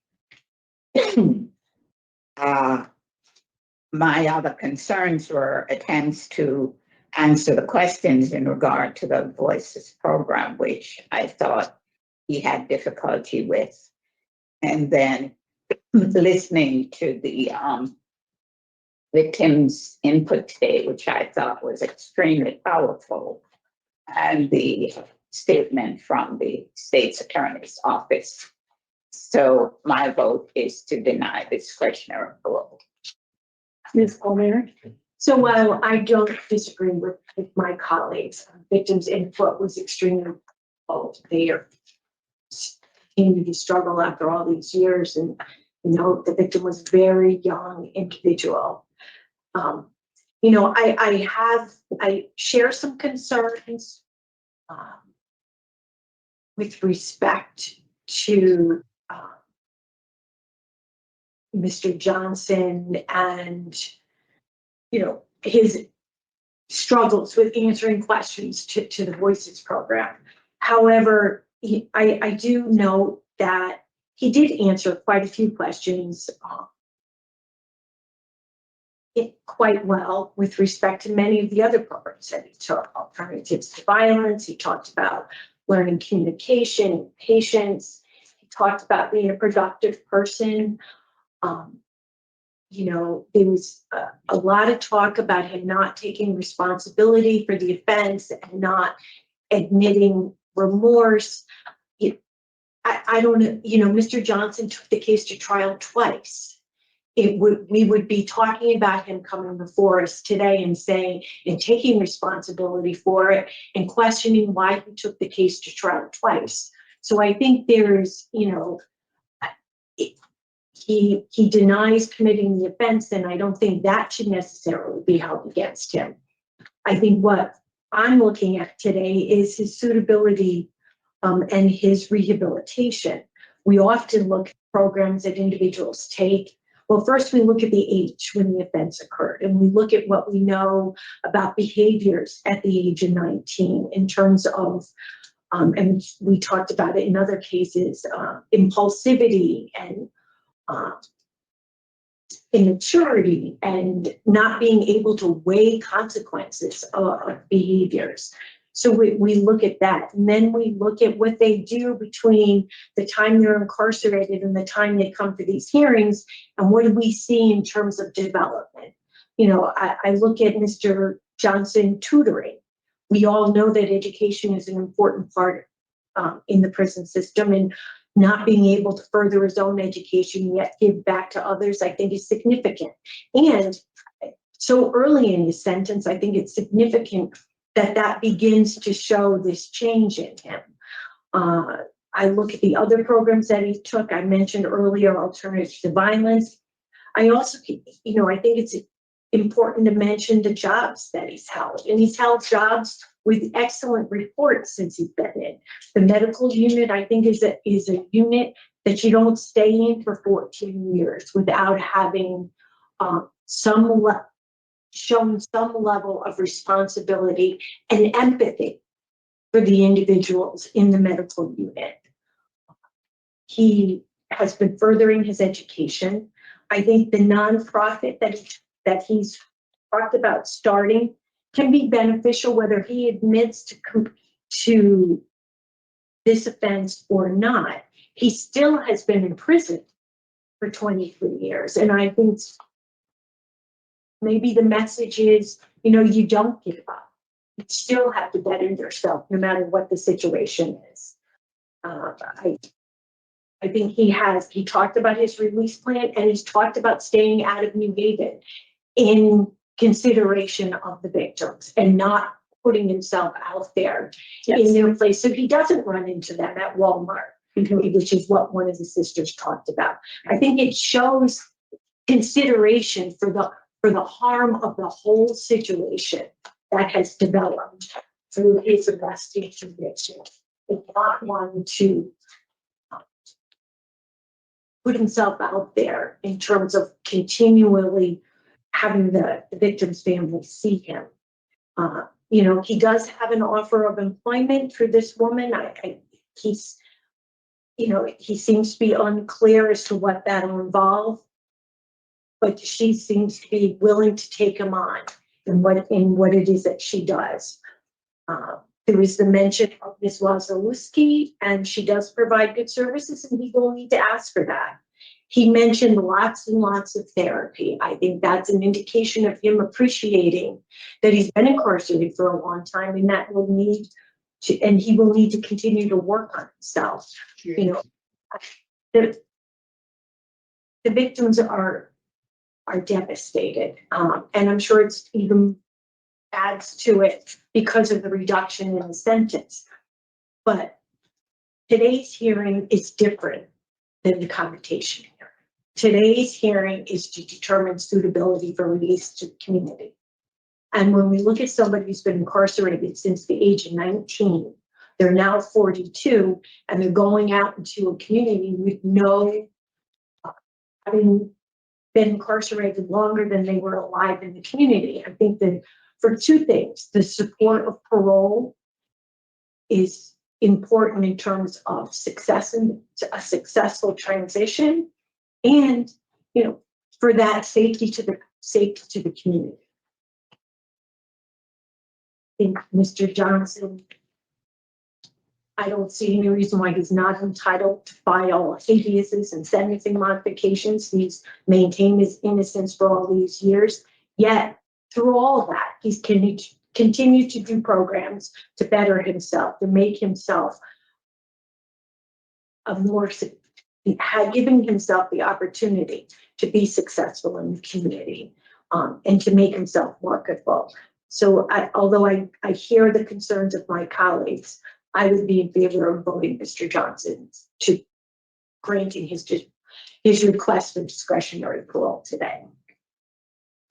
My other concerns were attempts to answer the questions in regard to the Voices program, which I thought he had difficulty with. And then listening to the victims' input today, which I thought was extremely powerful, and the statement from the state's attorney's office. So my vote is to deny discretionary parole. Ms. Palmieri? So while I don't disagree with my colleagues, victims' input was extremely important. They are continue to struggle after all these years, and the victim was a very young individual. I share some concerns with respect to Mr. Johnson and his struggles with answering questions to the Voices program. However, I do note that he did answer quite a few questions quite well with respect to many of the other programs that he took. Alternatives to violence, he talked about learning communication, patience, he talked about being a productive person. There was a lot of talk about him not taking responsibility for the offense and not admitting remorse. I don't know, Mr. Johnson took the case to trial twice. We would be talking about him coming before us today and saying and taking responsibility for it and questioning why he took the case to trial twice. So I think there's, he denies committing the offense, and I don't think that should necessarily be held against him. I think what I'm looking at today is his suitability and his rehabilitation. We often look at programs that individuals take. Well, first we look at the age when the offense occurred, and we look at what we know about behaviors at the age of 19 in terms of, and we talked about it in other cases, impulsivity and immaturity and not being able to weigh consequences of behaviors. So we look at that, and then we look at what they do between the time they're incarcerated and the time they come to these hearings, and what do we see in terms of development. I look at Mr. Johnson tutoring. We all know that education is an important part in the prison system, and not being able to further his own education yet give back to others, I think is significant. And so early in his sentence, I think it's significant that begins to show this change in him. I look at the other programs that he took. I mentioned earlier, alternatives to violence. I also, I think it's important to mention the jobs that he's held. And he's held jobs with excellent reports since he's been in. The medical unit, I think, is a unit that you don't stay in for 14 years without having shown some level of responsibility and empathy for the individuals in the medical unit. He has been furthering his education. I think the nonprofit that he's talked about starting can be beneficial, whether he admits to this offense or not. He still has been in prison for 23 years. And I think maybe the message is, you don't give up. You still have to better yourself no matter what the situation is. I think he talked about his release plan, and he's talked about staying out of New Haven in consideration of the victims and not putting himself out there in their place. So he doesn't run into them at Walmart, which is what one of the sisters talked about. I think it shows consideration for the harm of the whole situation that has developed through his arrest and conviction. He not wanting to put himself out there in terms of continually having the victim's family see him. He does have an offer of employment for this woman. He seems to be unclear as to what that'll involve, but she seems to be willing to take him on in what it is that she does. There was the mention of Ms. Wazalewski, and she does provide good services, and he will need to ask for that. He mentioned lots and lots of therapy. I think that's an indication of him appreciating that he's been incarcerated for a long time, and that will need to, and he will need to continue to work on himself. The victims are devastated, and I'm sure it's even adds to it because of the reduction in the sentence. But today's hearing is different than the commutation hearing. Today's hearing is to determine suitability for release to the community. And when we look at somebody who's been incarcerated since the age of 19, they're now 42, and they're going out into a community with no, having been incarcerated longer than they were alive in the community. I think that for two things, the support of parole is important in terms of success and a successful transition, and for that safety to the community. I think Mr. Johnson, I don't see any reason why he's not entitled to file habeas and sentencing modifications. He's maintained his innocence for all these years. Yet, through all of that, he's continued to do programs to better himself, to make himself giving himself the opportunity to be successful in the community, and to make himself marketable. So although I hear the concerns of my colleagues, I would be in favor of voting Mr. Johnson to granting his request for discretionary parole today.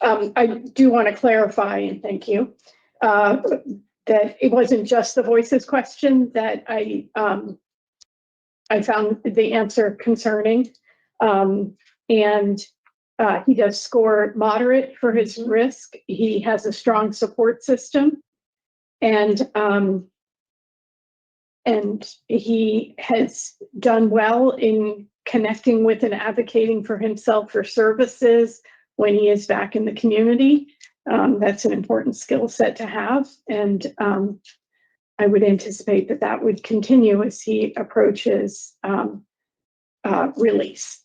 I do want to clarify, and thank you, that it wasn't just the voices question that I found the answer concerning. He does score moderate for his risk. He has a strong support system, and he has done well in connecting with and advocating for himself for services when he is back in the community. That's an important skill set to have, and I would anticipate that would continue as he approaches release.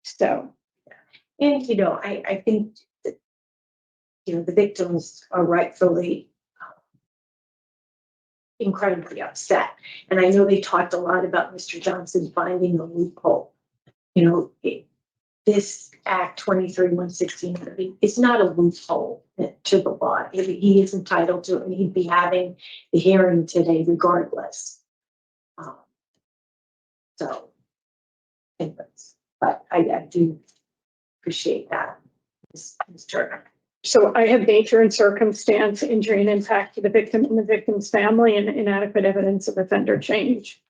So, and I think that the victims are rightfully incredibly upset, and I know they talked a lot about Mr. Johnson finding a loophole. This Act 23-116, it's not a loophole to the law. He is entitled to it, and he'd be having the hearing today regardless. But I do appreciate that. Ms. Turner. So I have nature and circumstance, injury and impact to the victim and the victim's family, and inadequate evidence of offender change.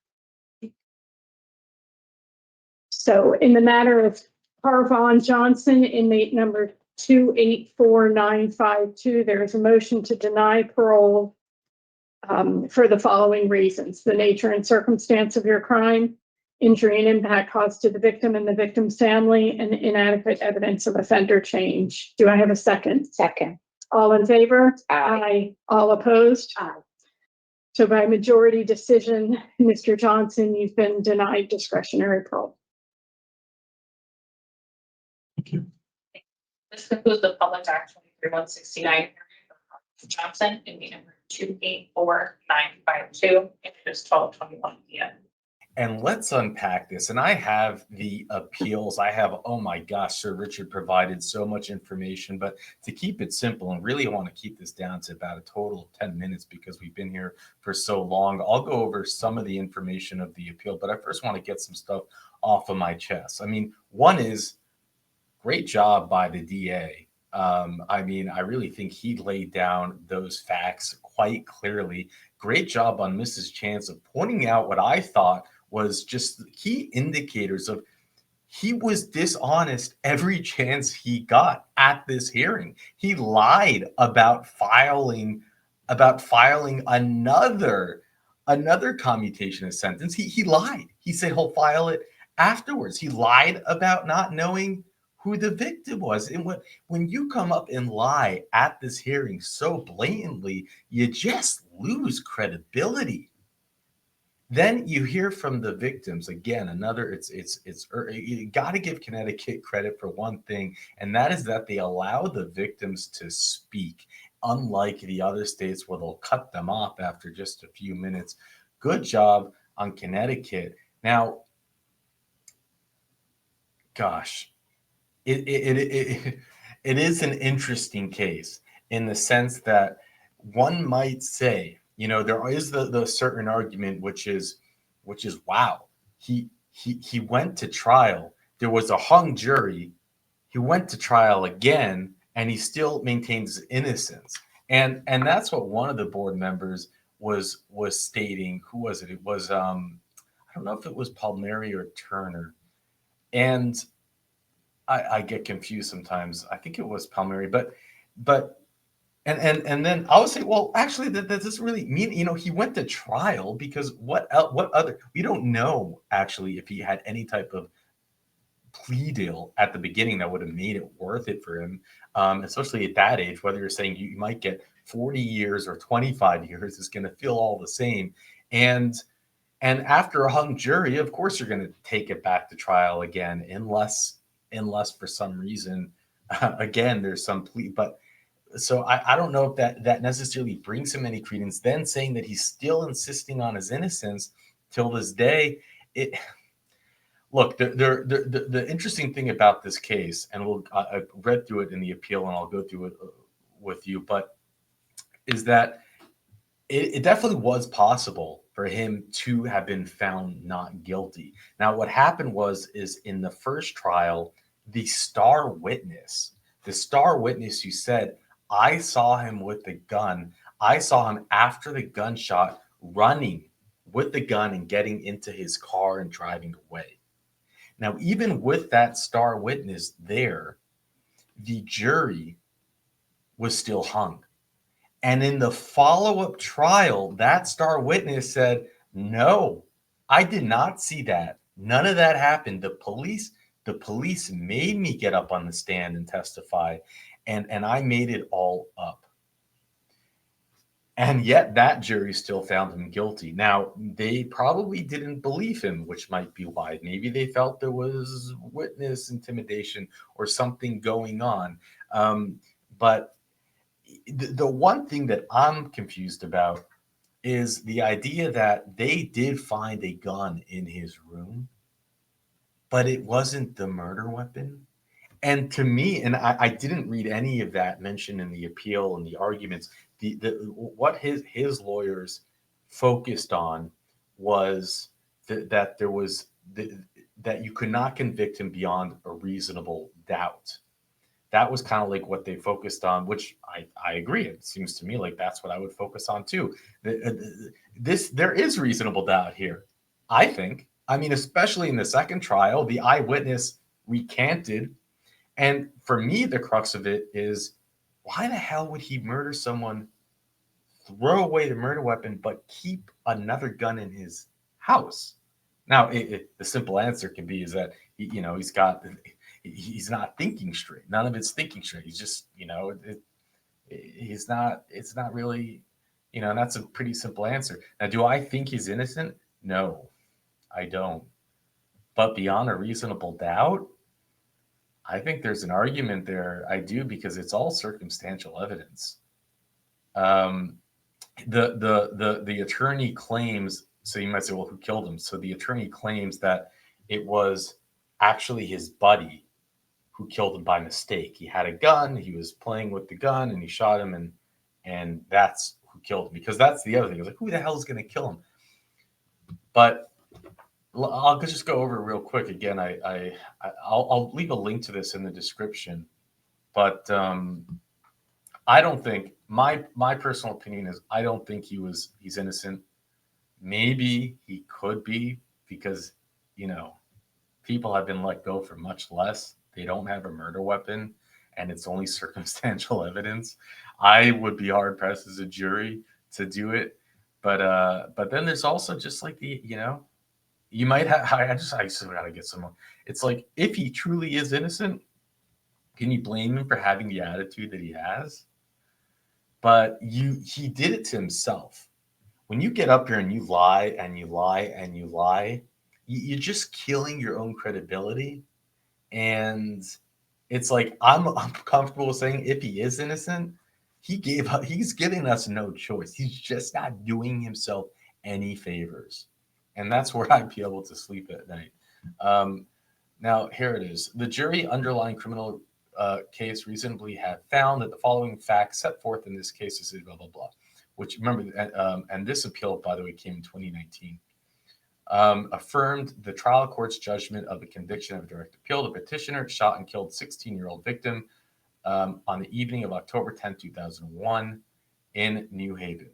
So in the matter of Carvaughn Johnson, inmate number 284952, there is a motion to deny parole for the following reasons: the nature and circumstance of your crime, injury and impact caused to the victim and the victim's family, and inadequate evidence of offender change. Do I have a second? Second. All in favor? Aye. All opposed? Aye. So by majority decision, Mr. Johnson, you've been denied discretionary parole. Thank you. This concludes the public act 23169 Johnson in the number 284952. It is 12:21 p.m. And let's unpack this. And I have the appeals. I have, oh my gosh, Sir Richard provided so much information. But to keep it simple and really want to keep this down to about a total of 10 minutes because we've been here for so long, I'll go over some of the information of the appeal. But I first want to get some stuff off of my chest. I mean, one is great job by the DA. I mean, I really think he laid down those facts quite clearly. Great job on Mrs. Chance of pointing out what I thought was just key indicators of he was dishonest every chance he got at this hearing. He lied about filing another commutation of sentence. He lied. He said he'll file it afterwards. He lied about not knowing who the victim was. And when you come up and lie at this hearing so blatantly, you just lose credibility. Then you hear from the victims again. You got to give Connecticut credit for one thing, and that is that they allow the victims to speak, unlike the other states where they'll cut them off after just a few minutes. Good job on Connecticut. Now, gosh, it is an interesting case in the sense that one might say, you know, there is the certain argument, which is, wow, he went to trial. There was a hung jury. He went to trial again, and he still maintains innocence. And that's what one of the board members was stating. Who was it? It was I don't know if it was Palmieri or Turner. And I get confused sometimes. I think it was Palmieri, but and then I would say, well, actually, that doesn't really mean, you know, he went to trial because what other, we don't know actually if he had any type of plea deal at the beginning that would have made it worth it for him, especially at that age. Whether you're saying you might get 40 years or 25 years, is going to feel all the same. And after a hung jury, of course, you're going to take it back to trial again, unless for some reason, again, there's some plea. But so I don't know if that necessarily brings him any credence. Then saying that he's still insisting on his innocence till this day. Look, the interesting thing about this case, and I read through it in the appeal, and I'll go through it with you, but is that it definitely was possible for him to have been found not guilty. Now, what happened is in the first trial, the star witness who said, I saw him with the gun. I saw him after the gunshot running with the gun and getting into his car and driving away. Now, even with that star witness there, the jury was still hung. And in the follow-up trial, that star witness said, no, I did not see that. None of that happened. The police made me get up on the stand and testify, and I made it all up. And yet that jury still found him guilty. Now, they probably didn't believe him, which might be why. Maybe they felt there was witness intimidation or something going on. But the one thing that I'm confused about is the idea that they did find a gun in his room, but it wasn't the murder weapon. And to me, and I didn't read any of that mentioned in the appeal and the arguments. What his lawyers focused on was that there was that you could not convict him beyond a reasonable doubt. that was kind of like what they focused on, which I agree. It seems to me like that's what I would focus on too. There is reasonable doubt here, I think. I mean, especially in the second trial, the eyewitness recanted. And for me, the crux of it is, why the hell would he murder someone, throw away the murder weapon, but keep another gun in his house? Now, the simple answer can be is that he's not thinking straight. None of it's thinking straight. He's just, it's not really, and that's a pretty simple answer. Now, do I think he's innocent? No, I don't. But beyond a reasonable doubt, I think there's an argument there. I do, because it's all circumstantial evidence. The attorney claims, so you might say, well, who killed him? So the attorney claims that it was actually his buddy who killed him by mistake. He had a gun, he was playing with the gun, and he shot him, and that's who killed him. Because that's the other thing. It's like, who the hell is going to kill him? But I'll just go over real quick again. I'll leave a link to this in the description, but I don't think, my personal opinion is, I don't think he's innocent. Maybe he could be, because people have been let go for much less. They don't have a murder weapon, and it's only circumstantial evidence. I would be hard pressed as a jury to do it, but then there's also just like you might have. I just gotta get someone. It's like, if he truly is innocent, can you blame him for having the attitude that he has? But he did it to himself. When you get up here and you lie and you lie and you lie, you're just killing your own credibility. And it's like, I'm comfortable saying, if he is innocent, he's giving us no choice. He's just not doing himself any favors. And that's where I'd be able to sleep at night. Now, here it is. The jury underlying criminal case reasonably had found that the following facts set forth in this case is blah, blah, blah. Which, remember, and this appeal, by the way, came in 2019. Affirmed the trial court's judgment of the conviction of a direct appeal. The petitioner shot and killed 16-year-old victim on the evening of October 10, 2001 in New Haven.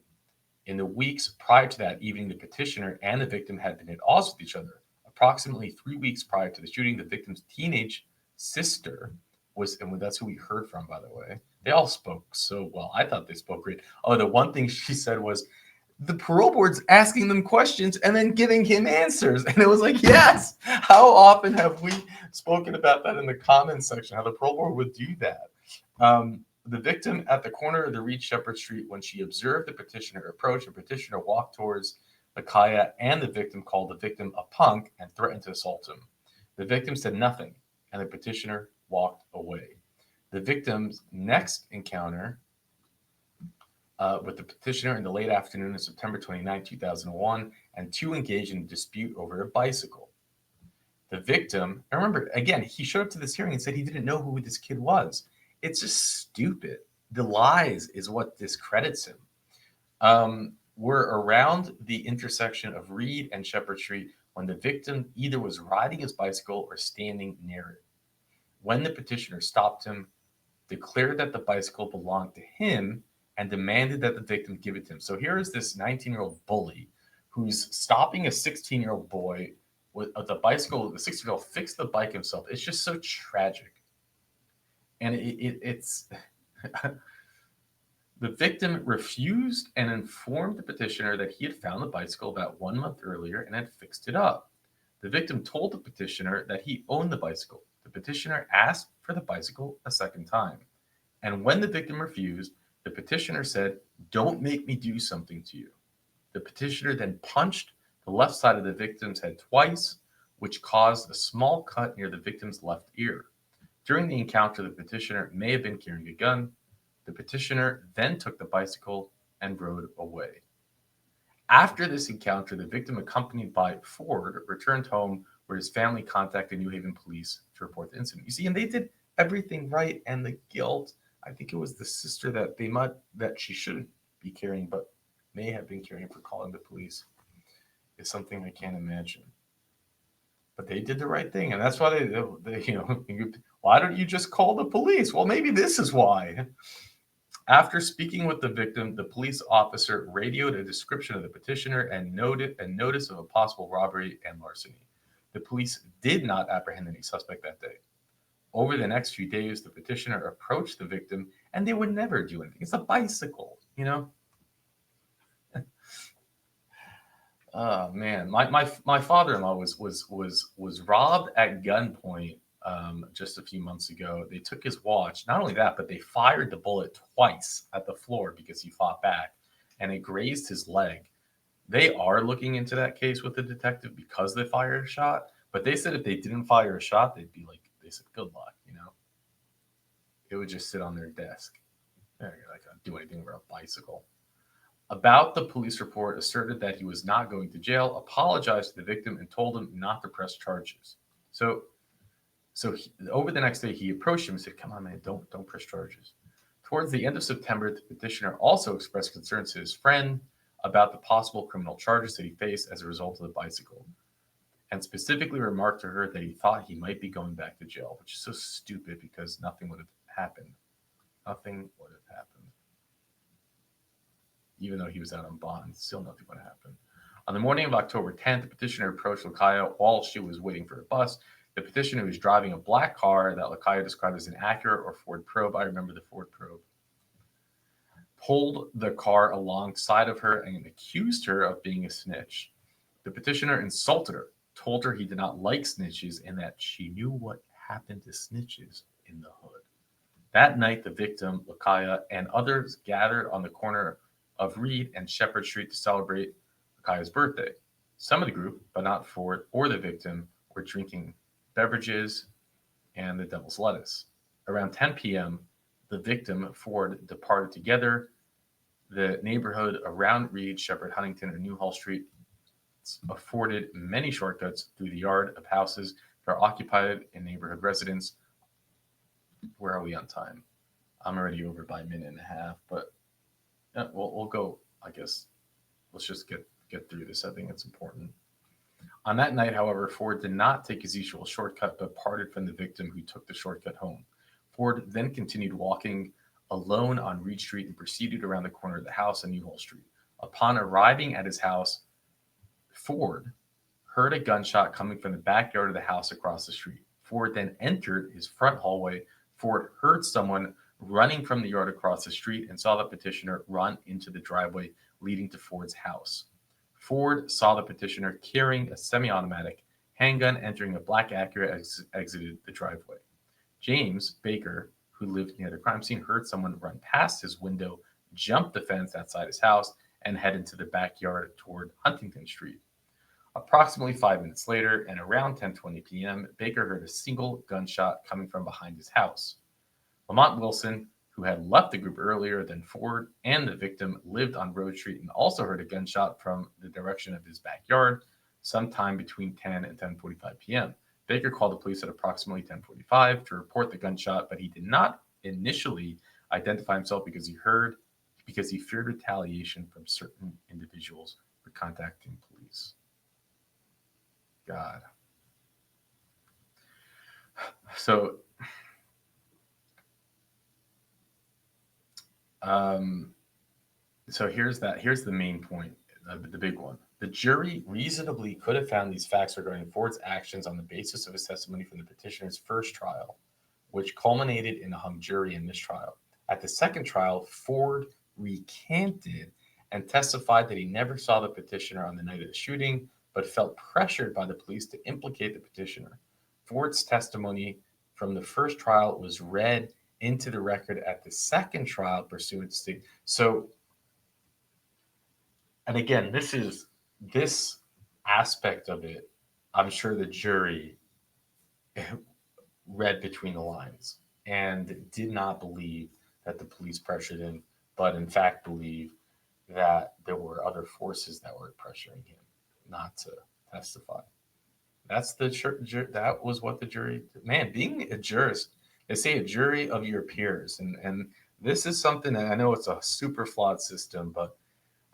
In the weeks prior to that evening, the petitioner and the victim had been at odds with each other. Approximately 3 weeks prior to the shooting, the victim's teenage sister was, and that's who we heard from, by the way. They all spoke so well. I thought they spoke great. Oh, the one thing she said was, the parole board's asking them questions and then giving him answers. And it was like, yes, how often have we spoken about that in the comments section, how the parole board would do that? The victim at the corner of the Reed Shepherd Street, when she observed the petitioner approach, the petitioner walked towards Micaiah, and the victim called the victim a punk and threatened to assault him. The victim said nothing, and the petitioner walked away. The victim's next encounter with the petitioner in the late afternoon of September 29, 2001, and two engaged in a dispute over a bicycle. The victim, and remember, again, he showed up to this hearing and said he didn't know who this kid was. It's just stupid. The lies is what discredits him. We're around the intersection of Reed and Shepherd Street when the victim either was riding his bicycle or standing near it. When the petitioner stopped him, declared that the bicycle belonged to him, and demanded that the victim give it to him. So here is this 19-year-old bully who's stopping a 16-year-old boy with the bicycle. The 16-year-old fixed the bike himself. It's just so tragic. And it's the victim refused and informed the petitioner that he had found the bicycle about 1 month earlier and had fixed it up. The victim told the petitioner that he owned the bicycle. The petitioner asked for the bicycle a second time. And when the victim refused, the petitioner said, "Don't make me do something to you." The petitioner then punched the left side of the victim's head twice, which caused a small cut near the victim's left ear. During the encounter, the petitioner may have been carrying a gun. The petitioner then took the bicycle and rode away. After this encounter, the victim, accompanied by Ford, returned home, where his family contacted New Haven police to report the incident. You see, and they did everything right, and the guilt, I think it was the sister that she shouldn't be carrying, but may have been carrying for calling the police, is something I can't imagine. But they did the right thing, and that's why they why don't you just call the police? Well, maybe this is why. After speaking with the victim, the police officer radioed a description of the petitioner and notice of a possible robbery and larceny. The police did not apprehend any suspect that day. Over the next few days, the petitioner approached the victim, and they would never do anything. It's a bicycle, you know. Oh man, my father-in-law was robbed at gunpoint just a few months ago. They took his watch. Not only that, but they fired the bullet twice at the floor because he fought back, and it grazed his leg. They are looking into that case with the detective because they fired a shot. But they said if they didn't fire a shot, they'd be like, they said, good luck, you know. It would just sit on their desk. They're not gonna do anything with a bicycle. About the police report, asserted that he was not going to jail, apologized to the victim, and told him not to press charges. So over the next day, he approached him and said, "Come on, man, don't press charges." Towards the end of September, the petitioner also expressed concerns to his friend about the possible criminal charges that he faced as a result of the bicycle, and specifically remarked to her that he thought he might be going back to jail, which is so stupid because nothing would have happened. Nothing would have happened. Even though he was out on bond, still nothing would happen. On the morning of October 10th, the petitioner approached Lakaya while she was waiting for a bus. The petitioner was driving a black car that Lakaya described as an Acura or Ford Probe. I remember the Ford Probe. Pulled the car alongside of her and accused her of being a snitch. The petitioner insulted her, told her he did not like snitches and that she knew what happened to snitches in the hood. That night, the victim, Lakaya, and others gathered on the corner of Reed and Shepherd Street to celebrate Lakaya's birthday. Some of the group, but not Ford or the victim, were drinking beverages and the devil's lettuce. Around 10 p.m., the victim, Ford, departed together. The neighborhood around Reed, Shepherd, Huntington, and Newhall Street afforded many shortcuts through the yard of houses that are occupied in neighborhood residents. Where are we on time? I'm already over by a minute and a half, but we'll go, I guess. Let's just get through this. I think it's important. On that night, however, Ford did not take his usual shortcut, but parted from the victim who took the shortcut home. Ford then continued walking alone on Reed Street and proceeded around the corner of the house on Newhall Street. Upon arriving at his house, Ford heard a gunshot coming from the backyard of the house across the street. Ford then entered his front hallway. Ford heard someone running from the yard across the street and saw the petitioner run into the driveway leading to Ford's house. Ford saw the petitioner carrying a semi-automatic handgun entering a black Acura exited the driveway. James Baker, who lived near the crime scene, heard someone run past his window, jump the fence outside his house, and head into the backyard toward Huntington Street. Approximately 5 minutes later, and around 10:20 p.m., Baker heard a single gunshot coming from behind his house. Lamont Wilson, who had left the group earlier than Ford and the victim, lived on Road Street and also heard a gunshot from the direction of his backyard sometime between 10 and 10:45 p.m. Baker called the police at approximately 10:45 to report the gunshot, but he did not initially identify himself because he feared retaliation from certain individuals for contacting police. God. So here's the main point, the big one. The jury reasonably could have found these facts regarding Ford's actions on the basis of his testimony from the petitioner's first trial, which culminated in a hung jury and mistrial. At the second trial, Ford recanted and testified that he never saw the petitioner on the night of the shooting, but felt pressured by the police to implicate the petitioner. Ford's testimony from the first trial was read into the record at the second trial pursuant to state. So, and again, this aspect of it, I'm sure the jury read between the lines and did not believe that the police pressured him, but in fact believe that there were other forces that were pressuring him not to testify. That was what the jury did. Man, being a jurist, they say a jury of your peers, and this is something that I know it's a super flawed system, but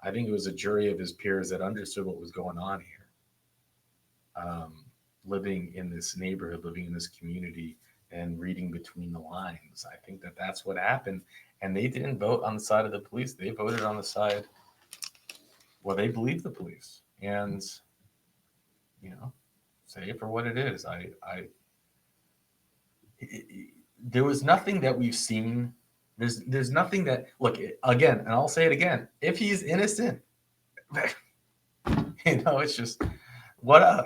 I think it was a jury of his peers that understood what was going on here. living in this neighborhood, living in this community, and reading between the lines. I think that that's what happened. And they didn't vote on the side of the police. They voted on the side, well, they believe the police. And, you know, say it for what it is. There was nothing that we've seen. There's nothing that, look, again, and I'll say it again, if he's innocent, you know, it's just,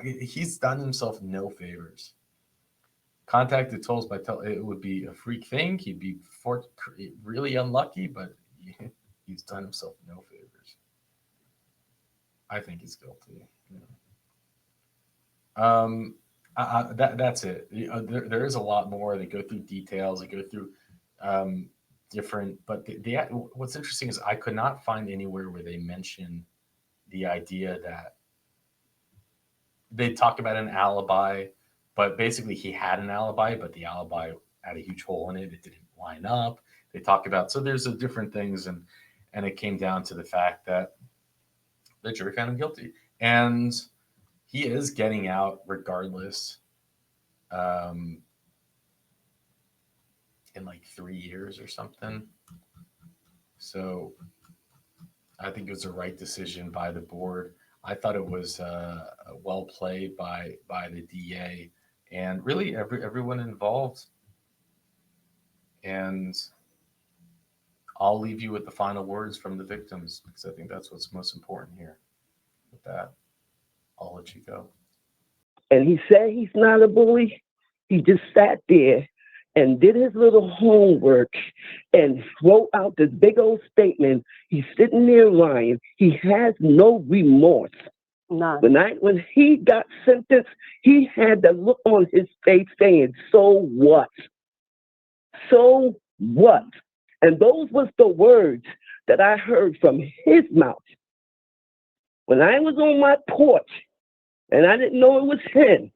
he's done himself no favors. Contacted tolls by it would be a freak thing. He'd be really unlucky, but he's done himself no favors. I think he's guilty. That's it. There is a lot more. They go through details. They go through different. But what's interesting is I could not find anywhere where they mention the idea that they talk about an alibi. But basically, he had an alibi, but the alibi had a huge hole in it. It didn't line up. They talk about, so there's different things, and it came down to the fact that the jury found him guilty, and he is getting out regardless, in like 3 years or something. So I think it was a right decision by the board. I thought it was well played by the DA. And really everyone involved. And I'll leave you with the final words from the victims, because I think that's what's most important here. With that, I'll let you go. And he said he's not a bully. He just sat there and did his little homework and wrote out this big old statement. He's sitting there lying. He has no remorse. None. When he got sentenced, he had the look on his face saying, so what? So what? And those was the words that I heard from his mouth. When I was on my porch, and I didn't know it was him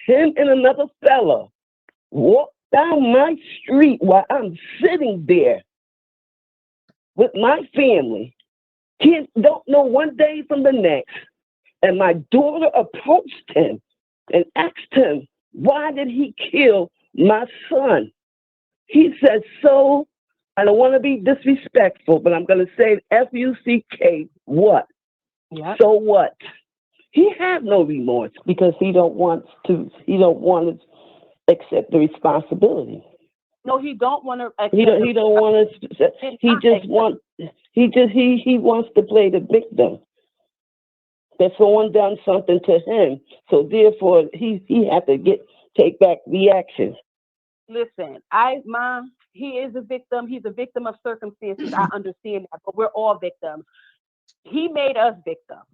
and another fella walked down my street while I'm sitting there with my family. Don't know one day from the next. And my daughter approached him and asked him, why did he kill my son? He said, so, I don't want to be disrespectful, but I'm going to say F-U-C-K, what? Yep. So what? He had no remorse because he don't want to accept the responsibility. No, he don't want to. He don't want to. He wants to play the victim. That someone done something to him, so therefore he had to take back the action. Listen, he is a victim. He's a victim of circumstances. I understand that, but we're all victims. He made us victims.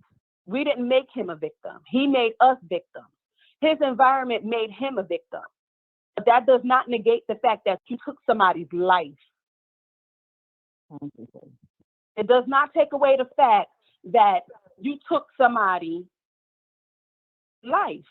We didn't make him a victim. He made us victims. His environment made him a victim. But that does not negate the fact that you took somebody's life. It does not take away the fact that you took somebody's life.